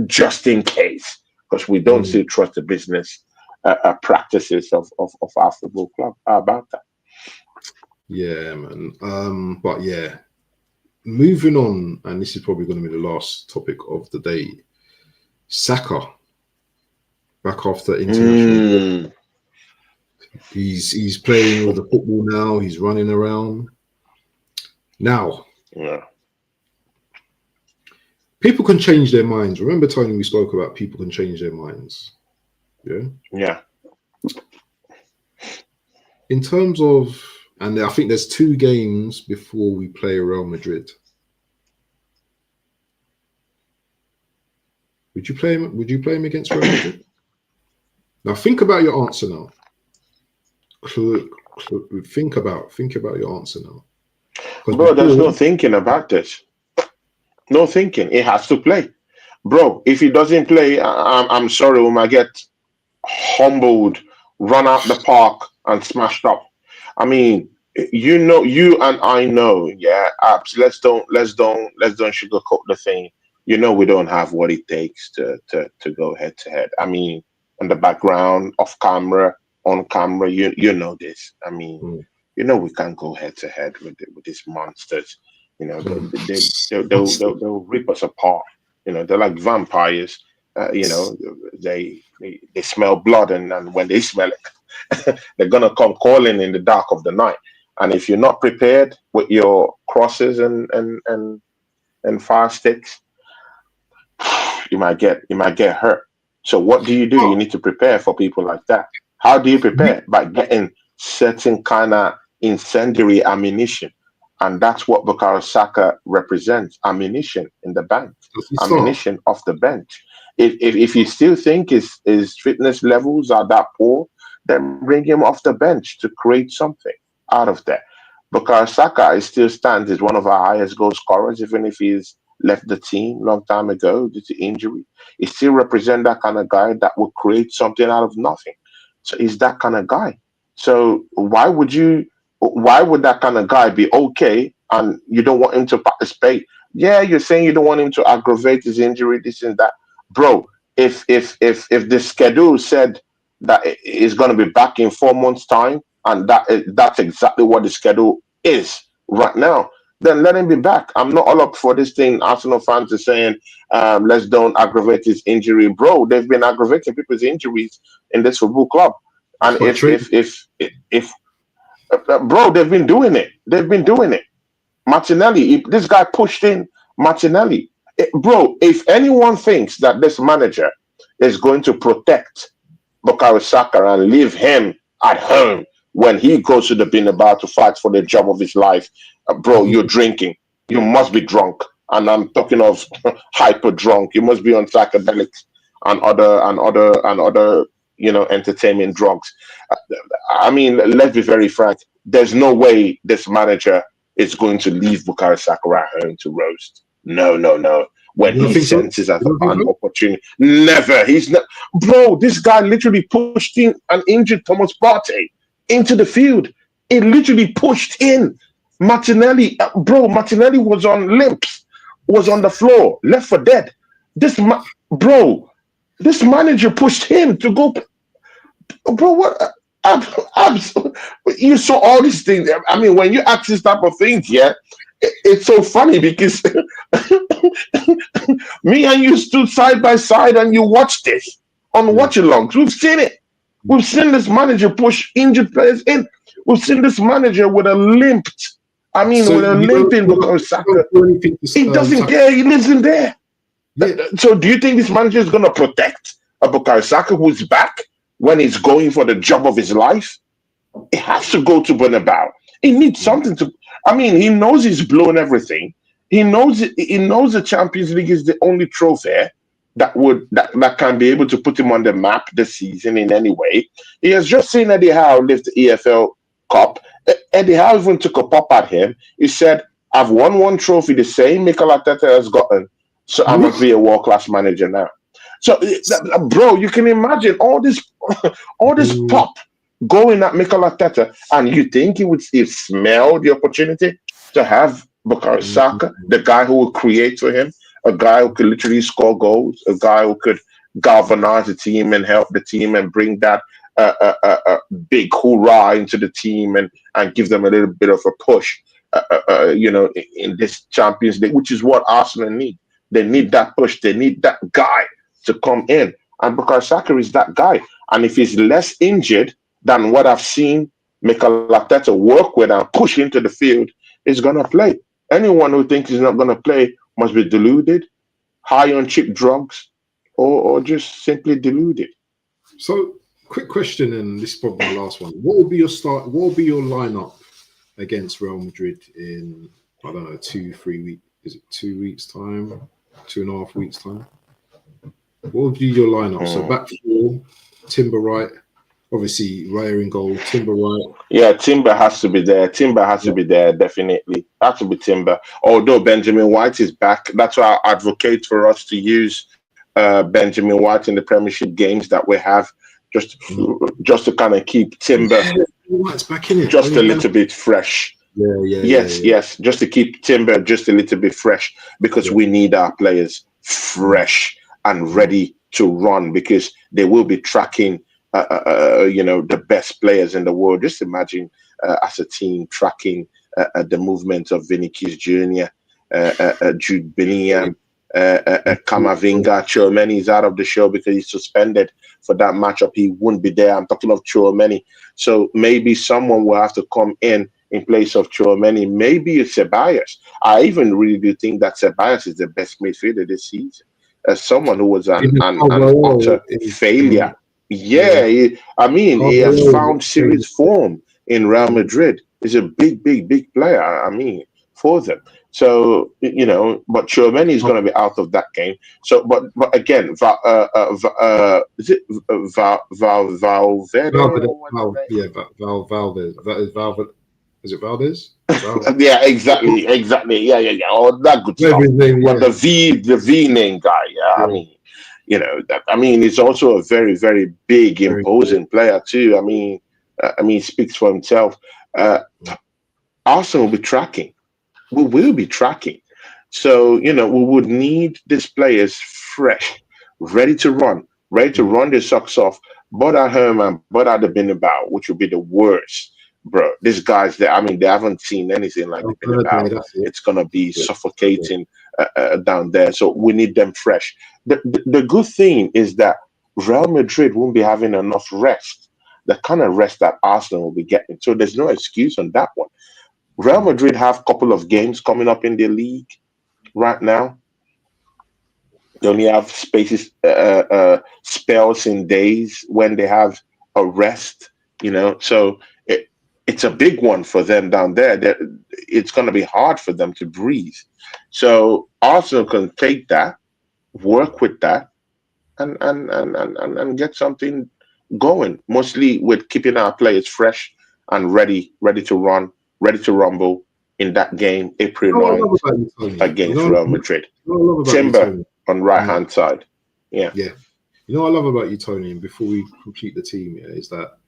just in case, because we don't still trust the business practices of our football club. How about that? Yeah, man. But yeah, moving on, and this is probably going to be the last topic of the day. Saka back after international. He's playing with the football now. He's running around now. Yeah. People can change their minds. Remember, Tony, we spoke about people can change their minds. Yeah. Yeah. In terms of, and I think there's 2 games before we play Real Madrid. Would you play him? Would you play him against Real Madrid? Now think about your answer now. Think about your answer now. Bro, there's no thinking about this. No thinking. He has to play. Bro, if he doesn't play, I'm sorry, we might get humbled, run out the park, and smashed up. I mean, you know, you and I know, yeah. Let's don't sugarcoat the thing. You know, we don't have what it takes to go head to head. I mean, in the background, off camera, on camera, you know this. I mean, you know, we can't go head to head with these monsters. You know, they'll rip us apart. You know, they're like vampires. You know, they smell blood, and when they smell it, they're gonna come calling in the dark of the night. And if you're not prepared with your crosses and fire sticks, you might get hurt. So what do? You need to prepare for people like that. How do you prepare? By getting certain kind of incendiary ammunition. And that's what Bukayo Saka represents: ammunition in the bank, ammunition off the bench. If you still think his fitness levels are that poor, then bring him off the bench to create something out of that. Bukayo Saka still stands as one of our highest goal scorers, even if he's left the team long time ago due to injury. He still represents that kind of guy that will create something out of nothing. So he's that kind of guy. So why would that kind of guy be okay and you don't want him to participate? Yeah, you're saying you don't want him to aggravate his injury, this and that. Bro, if the schedule said that he's going to be back in 4 months' time, and that's exactly what the schedule is right now, then let him be back. I'm not all up for this thing. Arsenal fans are saying, let's don't aggravate his injury. Bro, they've been aggravating people's injuries in this football club. And if bro, they've been doing it. They've been doing it. Martinelli, this guy pushed in Martinelli. Bro, if anyone thinks that this manager is going to protect Bukayo Saka and leave him at home when he goes to the Bernabeu to fight for the job of his life, bro, you're drinking. You must be drunk. And I'm talking of hyper drunk. You must be on psychedelics and other entertainment drugs. I mean, let's be very frank. There's no way this manager is going to leave Bukayo Saka at home to roast. No. When he senses an opportunity, never. He's not. Bro, this guy literally pushed in an injured Thomas Partey into the field. It literally pushed in Martinelli. Martinelli was on limps, was on the floor, left for dead. This manager pushed him to go. Bro, what? You saw all these things. I mean, when you ask this type of things, yeah, it's so funny because me and you stood side by side and you watched this on watch-alongs. We've seen it. We've seen this manager push injured players in. We've seen this manager with a limp. I mean, with a limping because Saka. He doesn't care. He lives in there. Yeah. So do you think this manager is going to protect a Bukayo Saka who's back when he's going for the job of his life? It has to go to Bernabeu. He needs something to. I mean, he knows he's blown everything. He knows the Champions League is the only trophy that can be able to put him on the map this season in any way. He has just seen Eddie Howe lift the EFL Cup. Eddie Howe even took a pop at him. He said, "I've won one trophy the same Mikel Arteta has gotten, so I must be a world-class manager now." So, bro, you can imagine all this pop going at Mikel Arteta, and you think he smelled the opportunity to have Bukayo Saka, the guy who will create for him, a guy who could literally score goals, a guy who could galvanize the team and help the team and bring that big hoorah into the team and give them a little bit of a push. In this Champions League, which is what Arsenal need. They need that push. They need that guy to come in. And because Saka is that guy, and if he's less injured than what I've seen Mikel Arteta work with and push into the field, is going to play. Anyone who thinks he's not going to play must be deluded, high on cheap drugs, or just simply deluded. So, quick question, and this is probably my last one. What will be your start? What will be your lineup against Real Madrid in, I don't know, 2-3 weeks? Is it 2 weeks time? 2.5 weeks time? What would be your lineup? So back four, Timber right, obviously Raya in goal, Timber right. Yeah, Timber has to be there. Timber has to be there, definitely. Has to be Timber. Although Benjamin White is back, that's why I advocate for us to use Benjamin White in the Premiership games that we have, just to kind of keep Timber White's back in it. just a little bit fresh. Yes, just to keep Timber just a little bit fresh, because we need our players fresh and ready to run, because they will be tracking the best players in the world. Just imagine as a team tracking the movement of Vinicius Jr., Jude Bellingham, Camavinga. Tchouaméni is out of the show because he's suspended for that matchup. He wouldn't be there. I'm talking of Tchouaméni. So maybe someone will have to come in place of Tchouaméni. Maybe it's Ceballos. I even really do think that Ceballos is the best midfielder this season. As someone who was an utter failure. Yeah, he has found serious form in Real Madrid. He's a big player, for them. So, but Tchouaméni is going to be out of that game. So, but again, is it Valverde? Valverde. That is Valverde. Is it Valdez? Yeah, exactly. Yeah. Oh, that good stuff. But the V name guy. He's also a very, very big, imposing player too. He speaks for himself. Arsenal will be tracking. We will be tracking. So, we would need these players fresh, ready to run their socks off, but at home and but at the Bernabeu, which would be the worst. Bro, these guys, they haven't seen anything like the Bernabeu. It's going to be suffocating down there. So we need them fresh. The good thing is that Real Madrid won't be having enough rest, the kind of rest that Arsenal will be getting. So there's no excuse on that one. Real Madrid have a couple of games coming up in the league right now. They only have spells in days when they have a rest, so it's a big one for them down there. It's going to be hard for them to breathe. So Arsenal can take that, work with that, and get something going. Mostly with keeping our players fresh and ready to run, ready to rumble in that game, April 9th against Real Madrid. Timber on right-hand side. Yeah. You know what I love about you, Tony, and before we complete the team here, is that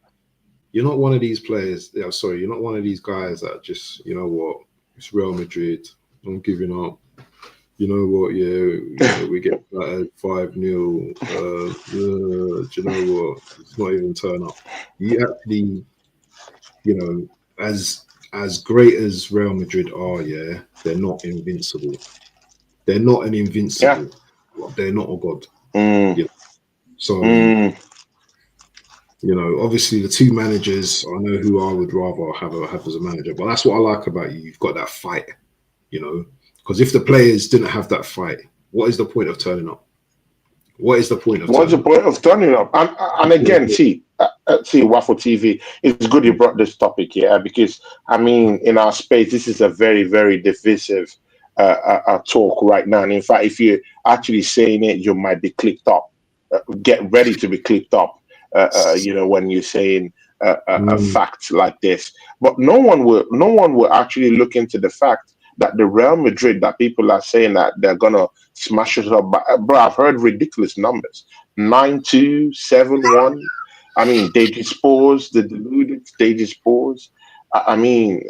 you're not one of these players. You're not one of these guys that just, it's Real Madrid, I'm giving up. You know what? We get battered 5-0. Do you know what? It's not even turn up. You actually, as great as Real Madrid are, they're not invincible. They're not an invincible. Yeah. They're not a god. So. Obviously the two managers, I know who I would rather have as a manager, but that's what I like about you. You've got that fight, because if the players didn't have that fight, what is the point of turning up? What's the point of turning up? And again, see, Waffle TV, it's good you brought this topic here, because in our space, this is a very, very divisive talk right now. And in fact, if you're actually saying it, you might be clicked up. Get ready to be clicked up. When you're saying a fact like this, but no one will actually look into the fact that the Real Madrid that people are saying that they're gonna smash us up. Bro, I've heard ridiculous numbers: 9-2, 7-1. They dispose the deluded. They dispose.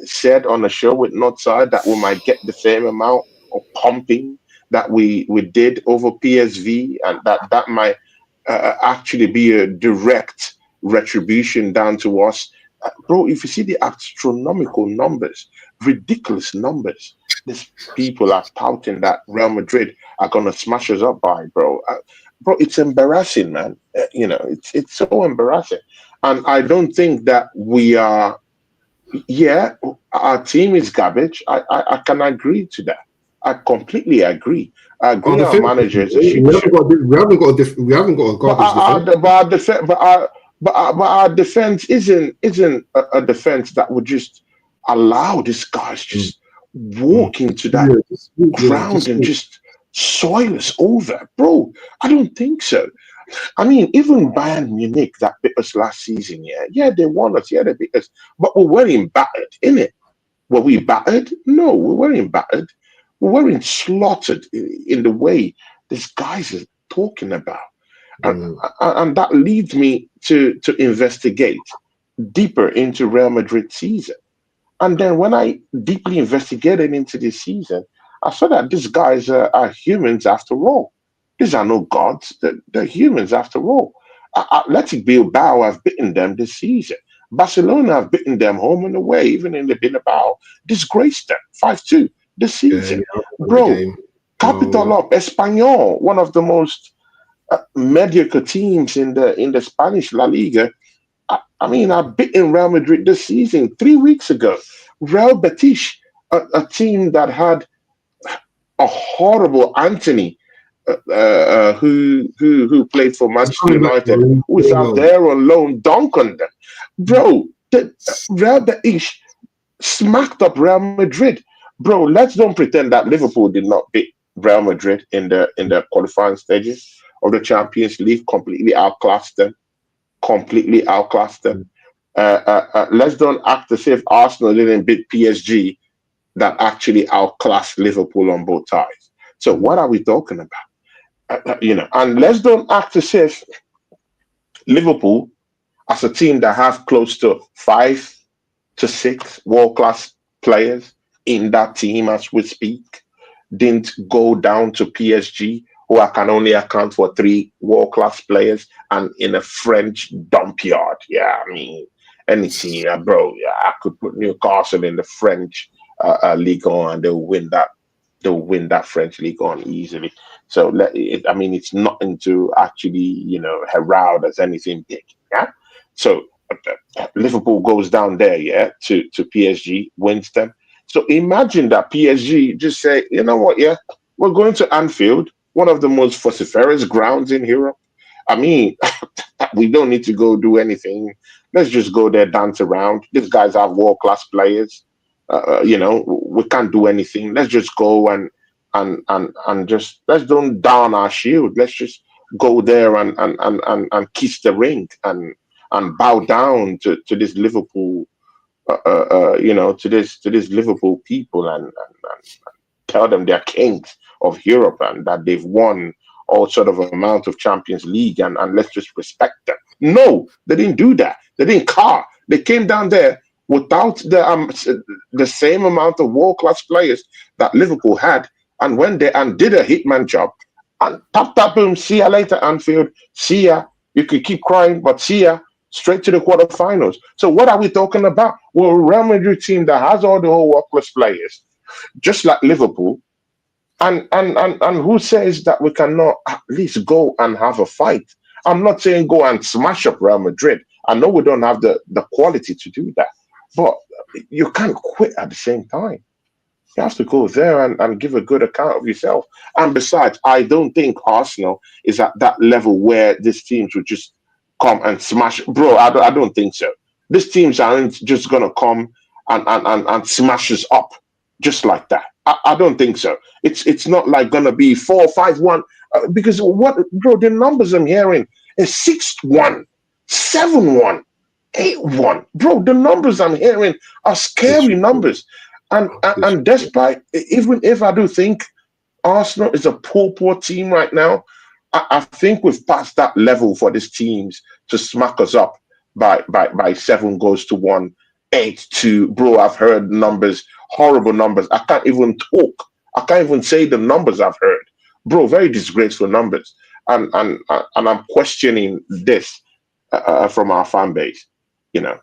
Said on the show with Northside that we might get the same amount of pumping that we did over PSV, and that might. Actually be a direct retribution down to us. Bro, if you see the astronomical numbers, ridiculous numbers, these people are touting that Real Madrid are going to smash us up by, bro. Bro, it's embarrassing, man. It's so embarrassing. And I don't think that we are, yeah, our team is garbage. I can agree to that. I completely agree. I Our agree our defense, manager is a we shit show. we haven't got a But garbage defense. but our defense isn't a defense that would just allow these guys Mm, just walk into that yeah, ground just and just soil us over, bro. I don't think so. I mean, even Bayern Munich that beat us last season, yeah, they won us, yeah, they beat us, but we weren't battered, innit? Were we battered? No, we weren't battered. We weren't slaughtered in the way these guys are talking about. And, mm, and that leads me to investigate deeper into Real Madrid season. And then when I deeply investigated into this season, I saw that these guys are humans after all. These are no gods. They're humans after all. Athletic Bilbao have beaten them this season. Barcelona have beaten them home and away, even in the Bilbao. Disgraced them 5-2 this yeah, season. yeah, I remember the Bro, game. capital up Espanyol, one of the most mediocre teams in the Spanish La Liga. I mean, I've beaten Real Madrid this season 3 weeks ago. Real Betis, a team that had a horrible Anthony, who played for He's Manchester coming back United, though. who He's is doing out well. there on loan, dunk on them. Bro, the Real Betis smacked up Real Madrid. Bro, let's don't pretend that Liverpool did not beat Real Madrid in the qualifying stages of the Champions League. Completely outclassed them. Let's don't act as if Arsenal didn't beat PSG that actually outclassed Liverpool on both sides. So Mm, what are we talking about? And let's don't act as if Liverpool, as a team that have close to 5 to 6 world class players in that team as we speak, didn't go down to PSG, who I can only account for 3 world class players, and in a French dump yard. Yeah, I mean, any team, bro. Yeah, I could put Newcastle in the French League on, and they'll win that. They'll win that French league on easily. So I mean, it's nothing to actually herald as anything big. Yeah. So Liverpool goes down there, yeah, to PSG, wins them. So imagine that PSG just say, you know what, yeah, we're going to Anfield, one of the most vociferous grounds in Europe. I mean, we don't need to go do anything. Let's just go there, dance around. These guys have world class players. We can't do anything. Let's just go and just let's don't down our shield. Let's just go there and kiss the ring and bow down to this Liverpool, to this Liverpool people, and tell them they're kings of Europe and that they've won all sort of amount of Champions League, and let's just respect them. No, they didn't do that. They didn't car. They came down there without the same amount of world class players that Liverpool had, and went there and did a hitman job. And tap boom, see ya later, Anfield. See ya. You could keep crying, but see ya. Straight to the quarterfinals. So what are we talking about? Well, a Real Madrid team that has all the whole world class players, just like Liverpool, and who says that we cannot at least go and have a fight? I'm not saying go and smash up Real Madrid. I know we don't have the quality to do that, but you can't quit at the same time. You have to go there and give a good account of yourself. And besides, I don't think Arsenal is at that level where these teams would just come and smash. Bro, I don't think so. These teams aren't just going to come and smash us up just like that. I don't think so. It's not like going to be 4-5-1. Because what, bro, the numbers I'm hearing is 6-1, 7-1, 8-1. Bro, the numbers I'm hearing are This scary numbers. And, and this and despite, even if I do think Arsenal is a poor team right now, I think we've passed that level for these teams to smack us up by 7 goals to 1, 8-2. Bro, I've heard numbers, horrible numbers. I can't even talk. I can't even say the numbers I've heard. Bro, very disgraceful numbers. And I'm questioning this. from our fan base. You know,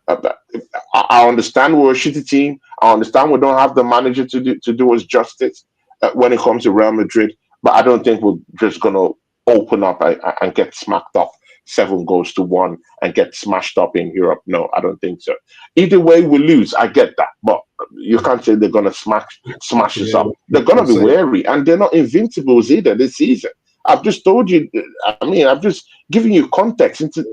I understand we're a shitty team. I understand we don't have the manager to do us justice when it comes to Real Madrid. But I don't think we're just gonna open up and get smacked up 7-1 and get smashed up in Europe. No, I don't think so. Either way, we lose. I get that, but you can't say they're gonna smash us up. They're gonna be wary, and they're not invincibles either this season. I've just told you. I mean, I've just given you context into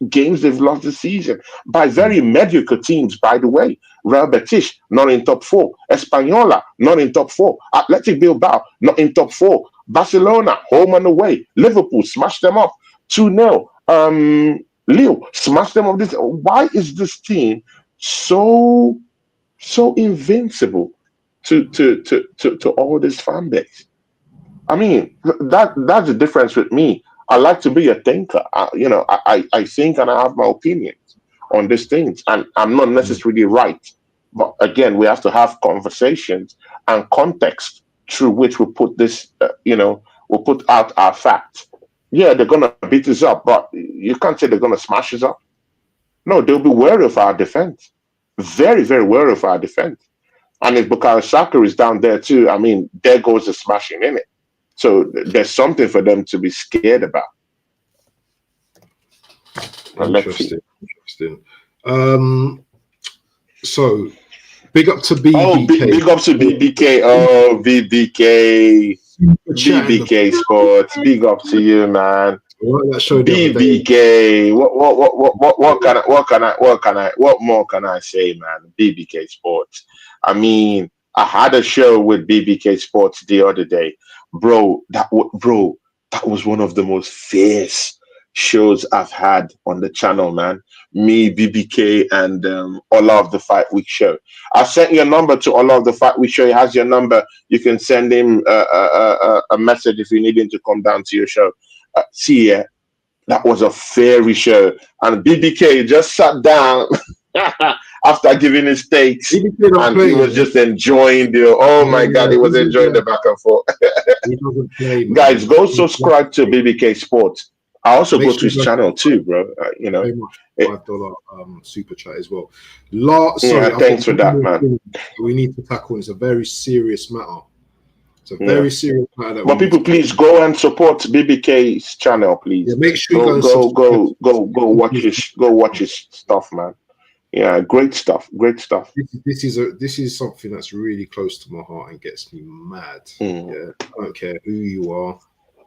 games they've lost this season by very mediocre teams, by the way. Real Betis, not in top 4. Española, not in top 4. Athletic Bilbao, not in top 4. Barcelona, home and away. Liverpool, smash them up 2-0. Lille, smash them up. Why is this team so invincible to all this fan base? I mean, that's the difference with me. I like to be a thinker. I think and I have my opinions on these things, and I'm not necessarily right. But again, we have to have conversations and context through which we put this. We'll put out our facts. Yeah, they're gonna beat us up, but you can't say they're gonna smash us up. No, they'll be wary of our defense. Very, very wary of our defense. And if Bukayo Saka is down there too, I mean, there goes the smashing in it. So there's something for them to be scared about. Interesting. So big up to BBK. Oh, big up to BBK. Oh, BBK Sports. Big up to you, man. BBK. What more can I say, man? BBK Sports. I mean, I had a show with BBK Sports the other day. Bro, that was one of the most fierce shows I've had on the channel, man. Me, BBK, and Ola of the Fight Week show. I sent your number to Ola of the Fight Week show. He has your number. You can send him a message if you need him to come down to your show. That was a fairy show. And BBK just sat down after giving his takes, and he was just enjoying he was enjoying the back and forth. He doesn't play, guys, go subscribe to BBK Sports. I also go to his channel too, bro. $5 super chat as well. Thanks for that, man. We need to tackle. It's a very serious matter. It's a very serious matter. But people, please go and support BBK's channel, please. Yeah, make sure go watch his stuff, man. Yeah, great stuff. This is something that's really close to my heart and gets me mad. Yeah, I don't care who you are,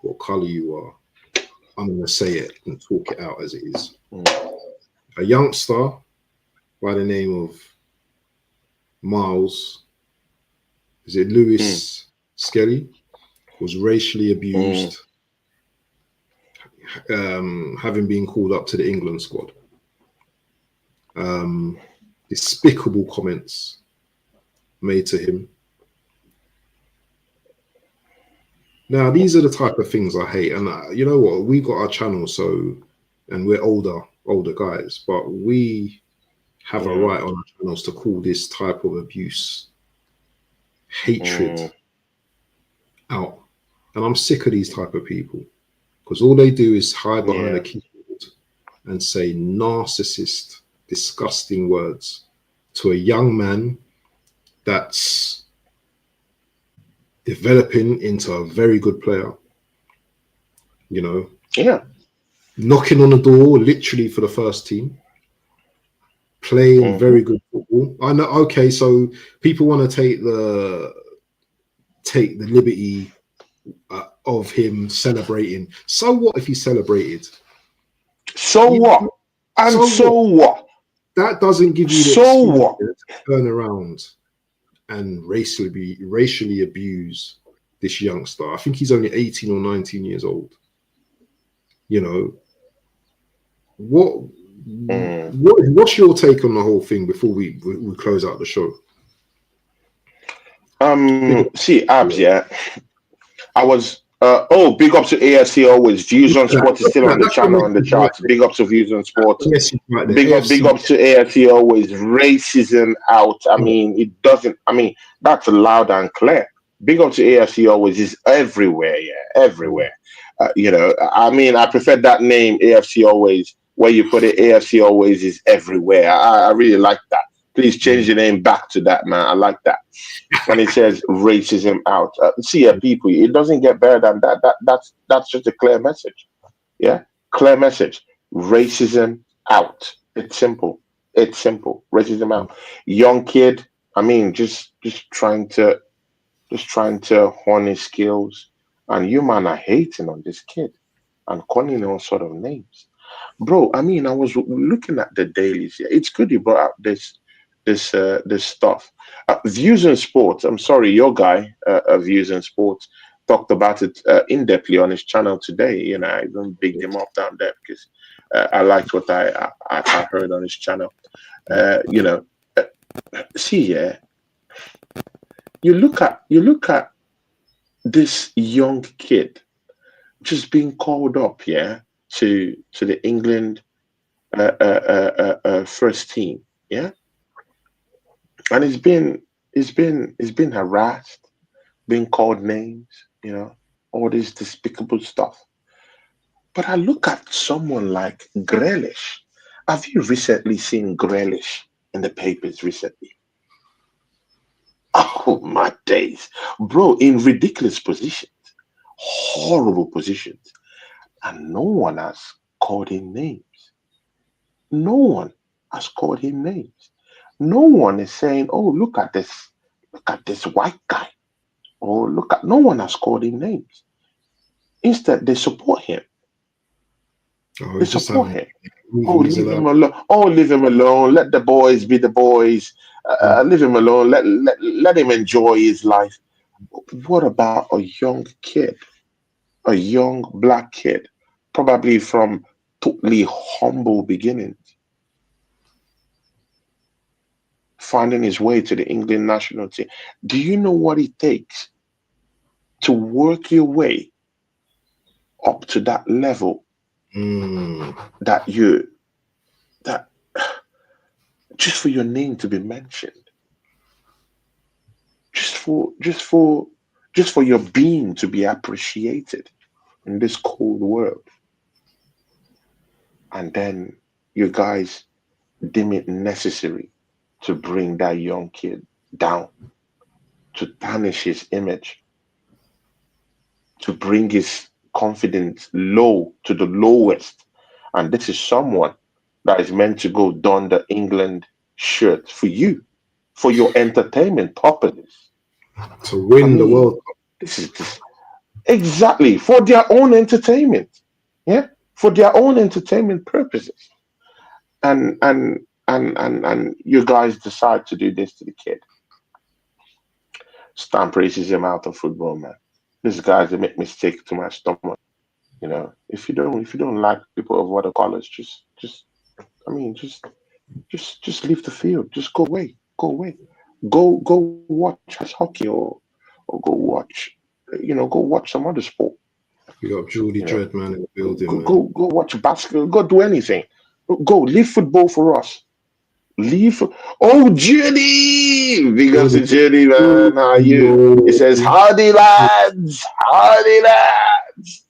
what color you are. I'm gonna say it and talk it out as it is. A youngster by the name of Miles, is it Lewis Skelly, was racially abused, having been called up to the England squad. Despicable comments made to him. Now, these are the type of things I hate. And you know what? We got our channel, and we're older guys, but we have a right on our channels to call this type of abuse, hatred out. And I'm sick of these type of people, because all they do is hide behind a keyboard and say narcissist, disgusting words to a young man that's developing into a very good player, knocking on the door literally for the first team, playing very good football. I know, okay, so people want to take the liberty of him celebrating. So what if he celebrated? So what? And so what? That doesn't give you the what? To turn around and racially abuse this youngster. I think he's only 18 or 19 years old. What's your take on the whole thing before we close out the show? Abs, I was big up to AFC always. Views on Sport is still on the channel on the charts. Big up to Views on Sport. Big up to AFC always. Racism out. I mean, it doesn't. I mean, that's loud and clear. Big up to AFC always is everywhere. Yeah, everywhere. I mean, I prefer that name AFC always where you put it, AFC always is everywhere. I really like that. Please change the name back to that, man. I like that. And it says racism out. See, people, it doesn't get better than that. That's just a clear message. Yeah, clear message. Racism out. It's simple. It's simple. Racism out. Young kid. I mean, just trying to hone his skills. And you man are hating on this kid and calling him all sort of names, bro. I mean, I was looking at the dailies. Yeah, it's good you brought up this stuff. Views in sports. I'm sorry, your guy, Views in Sports, talked about it in depthly on his channel today. You know, I even bigged him up down there because I liked what I heard on his channel. You know, see, yeah, you look at this young kid just being called up, yeah, to the England first team, yeah, and he's been harassed, being called names, you know, all this despicable stuff. But I look at someone like Grealish. Have you recently seen Grealish in the papers recently? Oh my days, bro, in ridiculous positions, horrible positions, and no one has called him names. No one has called him names. No one is saying, "Oh, look at this white guy." Oh, look at. No one has called him names. Instead, they support him. Oh, They he's just support having him. Oh, he's leave allowed. him alone. Oh, leave him alone. Let the boys be the boys. Leave him alone. Let him enjoy his life. What about a young kid, a young black kid, probably from totally humble beginnings, finding his way to the England national team? Do you know what it takes to work your way up to that level Mm. that you that just for your name to be mentioned, just for just for just for your being to be appreciated in this cold world, and then you guys deem it necessary to bring that young kid down, to tarnish his image, to bring his confidence low to the lowest. And this is someone that is meant to go don the England shirt for you, for your entertainment purposes. To I win the mean, World Cup. this is this exactly for their own entertainment. Yeah, for their own entertainment purposes. And you guys decide to do this to the kid. Stamp racism out of football, man. These guys, they make mistake to my stomach. You know, if you don't like people of other colors, just I mean, just leave the field. Just go away. Go away. Go watch ice hockey or go watch go watch some other sport. We got Julie You know, Dread man in the building, go man. watch basketball. Go do anything. Go leave football for us. Leave. Oh, Judy! Big up to Julie, Judy, man. How are you? It says, "Howdy, lads. Howdy, lads."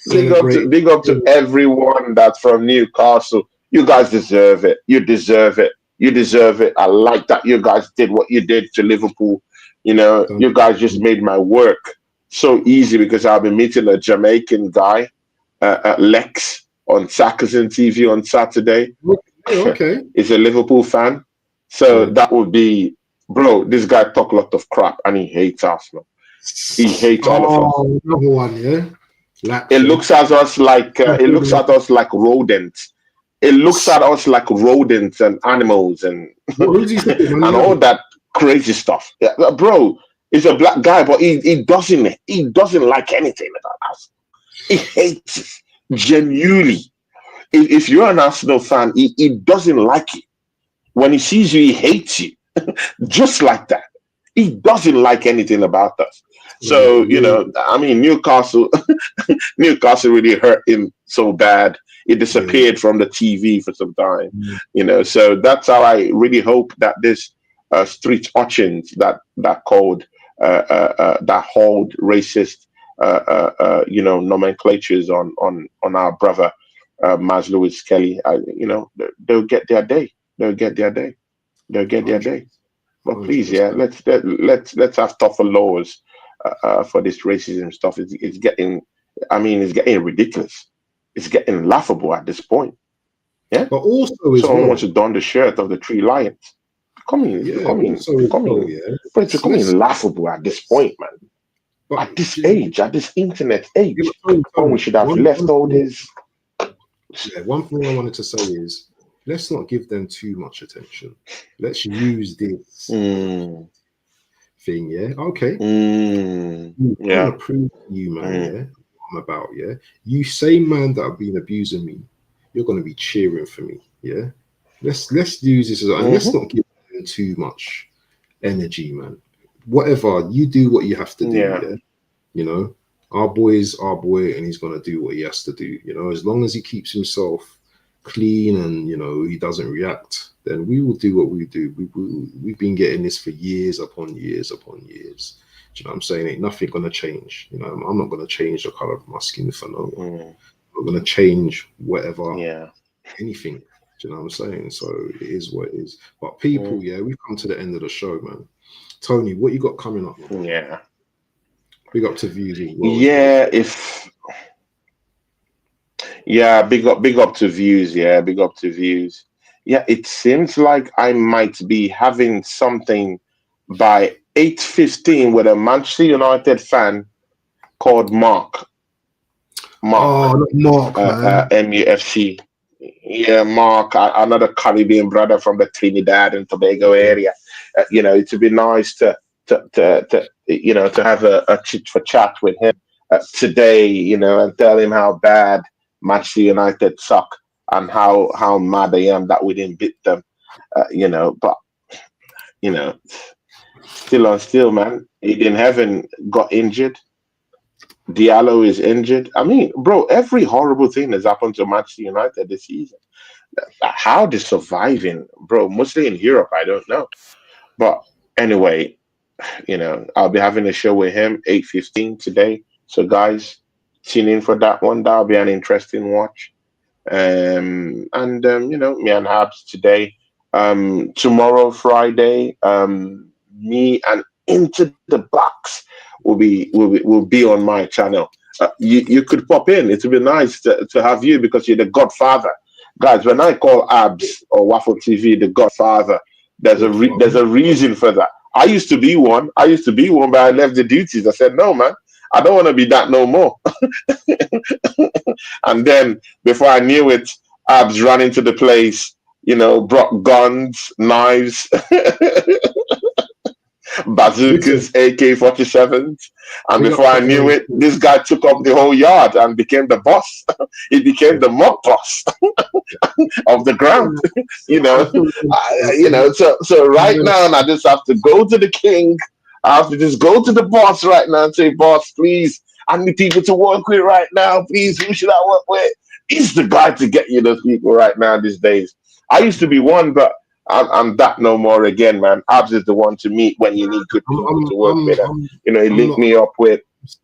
celebrate. Big up to everyone that's from Newcastle. You guys deserve it. You deserve it. You deserve it. I like that you guys did what you did to Liverpool. You know, you guys just made my work so easy because I'll be meeting a Jamaican guy, Lex, on Sackers TV on Saturday. Okay. He's a Liverpool fan. So Yeah. that would be, bro, this guy talk a lot of crap and he hates Arsenal. He hates all of us. Oh, another one, yeah. It Laps, yeah. looks at us like rodents. It looks at us like rodents and animals and Who's he saying? and all that crazy stuff. Yeah, bro, he's a black guy, but he doesn't like anything about us. He hates it genuinely. If you're an Arsenal fan, he doesn't like you. When he sees you, he hates you. Just like that. He doesn't like anything about us. So, I mean, Newcastle really hurt him so bad. It Yeah. disappeared from the TV for some time, So that's how I really hope that this street urchins that called that hold racist, nomenclatures on our brother Maz Lewis Kelly, they'll get their day. They'll get their day. They'll get their 100, day. But please, yeah, 100%. let's have tougher laws for this racism stuff. It's getting, I mean, it's getting ridiculous. It's getting laughable at this point. Yeah. But also as Someone wants well, to don the shirt of the three lions. yeah, also as well, yeah. But it's becoming laughable at this point, man. But At this age, at this internet yeah, age, but when we Tony, should have left all this. one thing I wanted to say is let's not give them too much attention. Let's use this Mm, thing, yeah. Okay. I'm yeah. gonna prove to you, man, yeah, what I'm about, yeah. You same man that have been abusing me, you're gonna be cheering for me, yeah. Let's use this and let's not give them too much energy, man. Whatever, you do what you have to do, Yeah. yeah. You know, our boy is our boy and he's gonna do what he has to do, you know, as long as he keeps himself clean and he doesn't react, then we will do what we do. We've been getting this for years upon years upon years. Do you know what I'm saying? Ain't nothing gonna change. I'm not gonna change the color of my skin for no one. I'm not gonna change whatever, anything. Do you know what I'm saying? So it is what it is. But people, yeah, we've come to the end of the show, man. Tony, what you got coming up? Man? Yeah. Big up to views as well. Yeah, big up to views. Yeah, big up to views. Yeah, it seems like I might be having something by 8:15 with a Manchester United fan called Mark. Oh, Mark, man. MUFC. Yeah, Mark, another Caribbean brother from the Trinidad and Tobago area. It would be nice to have a chit for chat with him today, and tell him how bad Manchester United suck and how mad I am that we didn't beat them. But still on still, man. Eden Heaven got injured. Diallo is injured. I mean, bro, every horrible thing has happened to Manchester United this season. How they're surviving, bro, mostly in Europe, I don't know. But anyway, I'll be having a show with him 8:15 today. So guys, tune in for that one. That'll be an interesting watch. Me and Habs today. Tomorrow, Friday, me and Into the Box will be on my channel. You could pop in. It would be nice to have you because you're the Godfather, guys. When I call Abs or Waffle TV the Godfather, there's a reason for that. I used to be one, but I left the duties. I said, no, man, I don't want to be that no more. And then before I knew it, Abs ran into the place, brought guns, knives, bazookas, AK-47s. And before I knew it, this guy took up the whole yard and became the boss. He became the mob boss of the ground. So right now, and I just have to go to the king. I have to just go to the boss right now and say, boss, please, I need people to work with right now. Please, who should I work with? He's the guy to get you those people right now these days. I used to be one, but I'm that no more again, man. Abs is the one to meet when you need good people to work with. He linked me up with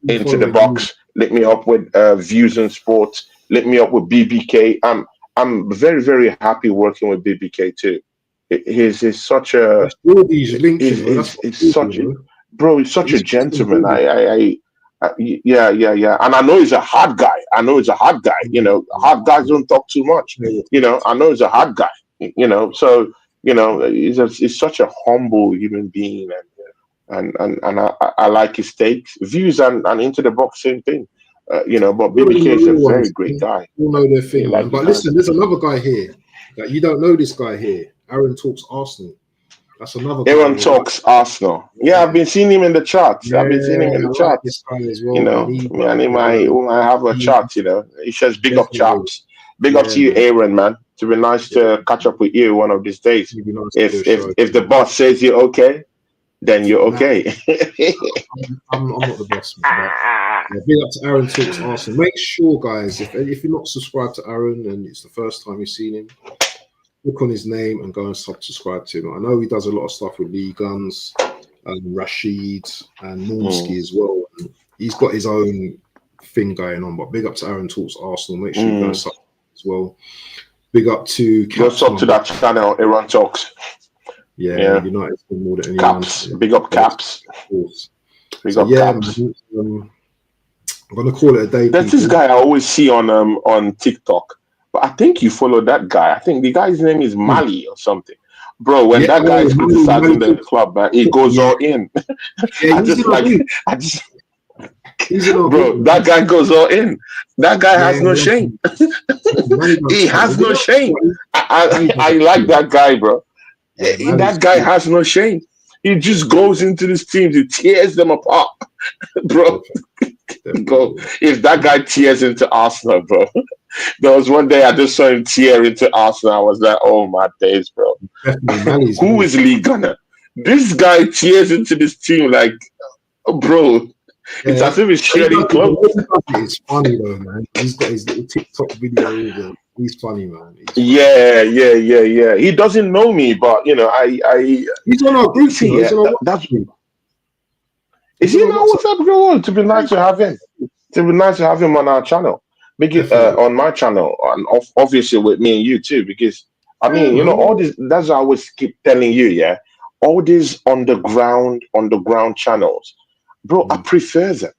Into the Box, linked me up with Views and Sports, linked me up with BBK. I'm very, very happy working with BBK too. He's such a he's such a gentleman. Yeah. And I know he's a hard guy. Hard guys don't talk too much. I know he's a hard guy. So he's such a humble human being, and I like his takes, views, and Into the Box, same thing. But BBK is a very great guy. You know their thing, man. But listen, there's another guy here that you don't know. This guy here, Aaron Talks Arsenal. That's another guy. Aaron Talks Arsenal. Yeah, I've been seeing him in the charts. I've been seeing him in the charts. This guy as well, he might have a chart. He says big up chaps. Big up to you, Aaron, man. To be nice to catch up with you one of these days. If the boss says you're okay, then you're okay. I'm not the boss, man. Big up to Aaron Talks Arsenal. Make sure, guys, if you're not subscribed to Aaron and it's the first time you've seen him, look on his name and go and subscribe to him. I know he does a lot of stuff with Lee Guns and Rashid and Normski as well. And he's got his own thing going on. But big up to Aaron Talks Arsenal. Make sure you go and subscribe as well. Big up to Just up to that channel, Aaron Talks. Yeah, United more than anyone. Caps, big up Caps. Big up Caps. Man, I'm gonna call it a day. There's this guy I always see on TikTok, but I think you follow that guy. I think the guy's name is Mali or something. Bro, when that guy is criticizing the club, man, he goes all in. Yeah, bro, that guy goes all in. That guy has no shame. He has no shame. I like that guy, bro. That guy has no shame. He just goes into these teams, he tears them apart, bro. Bro, if that guy tears into Arsenal, bro. There was one day I just saw him tear into Arsenal. I was like, oh my days, bro. Who is Lee Gunner? This guy tears into this team like, bro. It's as if he's shedding clothes. It's funny though, man. He's got his little TikTok video. He's funny, man. Yeah. He doesn't know me, but you know, he's on our group. Is he now? What's up, bro? To be nice to have him. To be nice to have him on our channel. Because on my channel, and obviously with me and you too. Because I mean, you know, all this. That's what I always keep telling you. Yeah, all these underground channels, bro. I prefer them.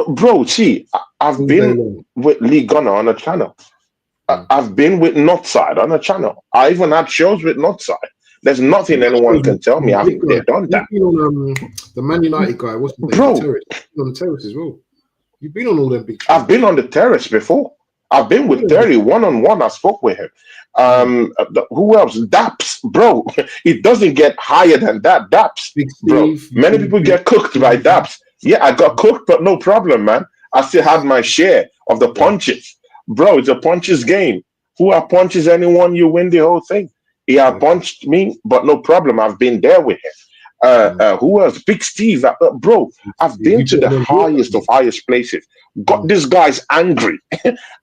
Bro, see, I've been with Lee Gunner on a channel. I've been with Northside on a channel. I even had shows with Northside. There's nothing anyone can tell me I haven't done that. You've been on the Man United guy. What's the name? Bro, on the terrace as well. You've been on all them big shows. I've been on the terrace before. I've been with Terry one-on-one. I spoke with him. Who else? Daps, bro. It doesn't get higher than that. Daps, bro. Many people get cooked by Daps. Yeah, I got cooked, but no problem, man. I still had my share of the punches. Bro, it's a punches game. Who punches anyone, you win the whole thing. He punched me, but no problem. I've been there with him. Who else? Big Steve. Bro, I've been to the highest of highest places. Got these guys angry.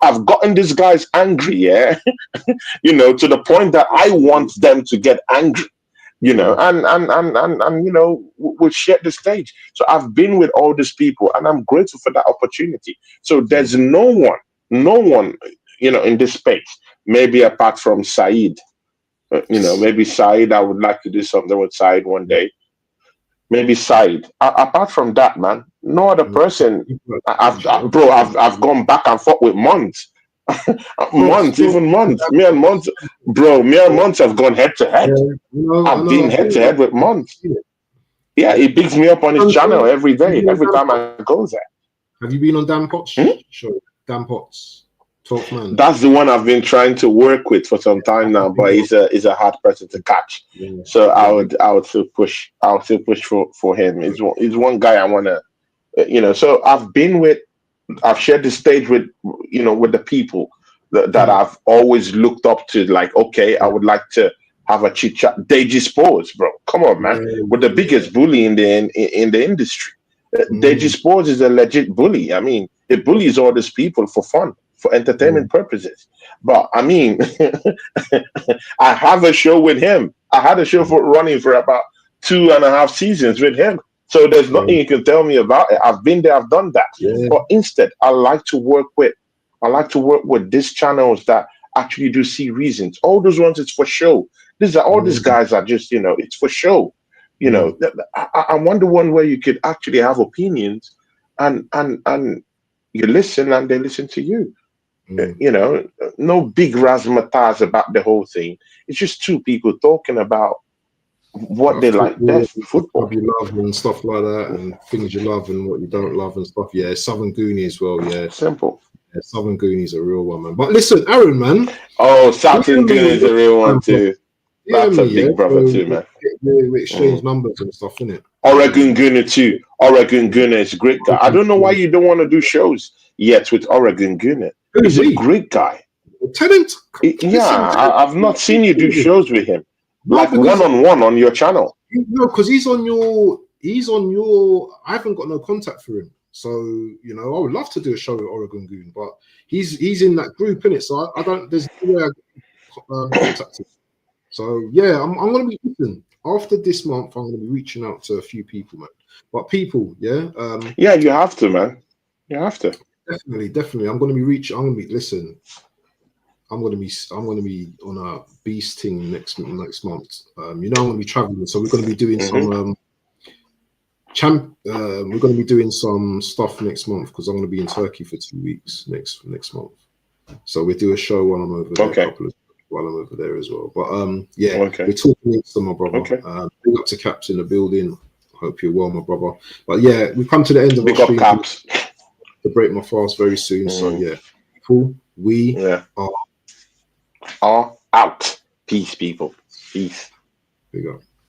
I've gotten these guys angry, yeah. You know, to the point that I want them to get angry. You know, and you know, we'll share the stage. So I've been with all these people, and I'm grateful for that opportunity. So there's no one, you know, in this space, maybe apart from Saeed. You know, maybe Saeed, I would like to do something with Saeed one day. Maybe Saeed. Apart from that, man, no other person. I've gone back and forth with Months. Months. Me and Months have gone head to head. I've been head to head with Months. Yeah, he picks me up on his channel every day, every time I go there. Have you been on Dan Potts? Sure, Dan Potts. Man. That's the one I've been trying to work with for some time now, but he's a hard person to catch. So I would still push. I'll still push for him. He's one guy I wanna, you know. So I've shared the stage with, you know, with the people that I've always looked up to. Like, okay, I would like to have a chit chat. Deji Sports, bro, come on, man. With the biggest bully in the industry. Deji Sports is a legit bully. I mean, it bullies all these people for fun, for entertainment purposes. But I mean, I have a show with him. I had a show running for about 2.5 seasons with him. So there's nothing you can tell me about it. I've been there, I've done that. But instead, I like to work with these channels that actually do see reasons. All those ones, it's for show. All these guys are just, you know, it's for show. You know, I wonder one where you could actually have opinions and you listen and they listen to you. You know, no big razzmatazz about the whole thing. It's just two people talking about what they like best, football you love and stuff like that, and things you love and what you don't love and stuff. Yeah, Southern Goonies as well. Yeah, simple. Yeah, Southern Goonies a real one, man. But listen, Aaron, man. Oh, Southern Goonies a real one too. That's a big brother too, man. We exchange numbers and stuff, innit? Oregon Gooner too. Oregon Gooner is a great guy. I don't know why you don't want to do shows yet with Oregon Gooner. He's a great guy. Talent. Yeah, I've not seen you do shows with him, like one-on-one on your channel. No, because he's on your. I haven't got no contact for him, so you know I would love to do a show with Oregon Goon, but he's in that group, innit? So I don't. There's no way I contact him. So yeah, I'm gonna be listening. After this month, I'm gonna be reaching out to a few people, man. But people, yeah, yeah, you have to, man. You have to. definitely. I'm gonna be listen. I'm gonna be on a beast thing next month. I'm gonna be traveling, so we're gonna be doing some we're gonna be doing some stuff next month because I'm gonna be in Turkey for 2 weeks next month. So we do a show while I'm over there, while I'm over there as well. But we're talking Insta, my brother. Big up to Caps in the building. Hope you're well, my brother. But yeah, we've come to the end of our stream. Caps. To break my fast very soon. So yeah, cool. We are out. Peace, people. Peace. Big up.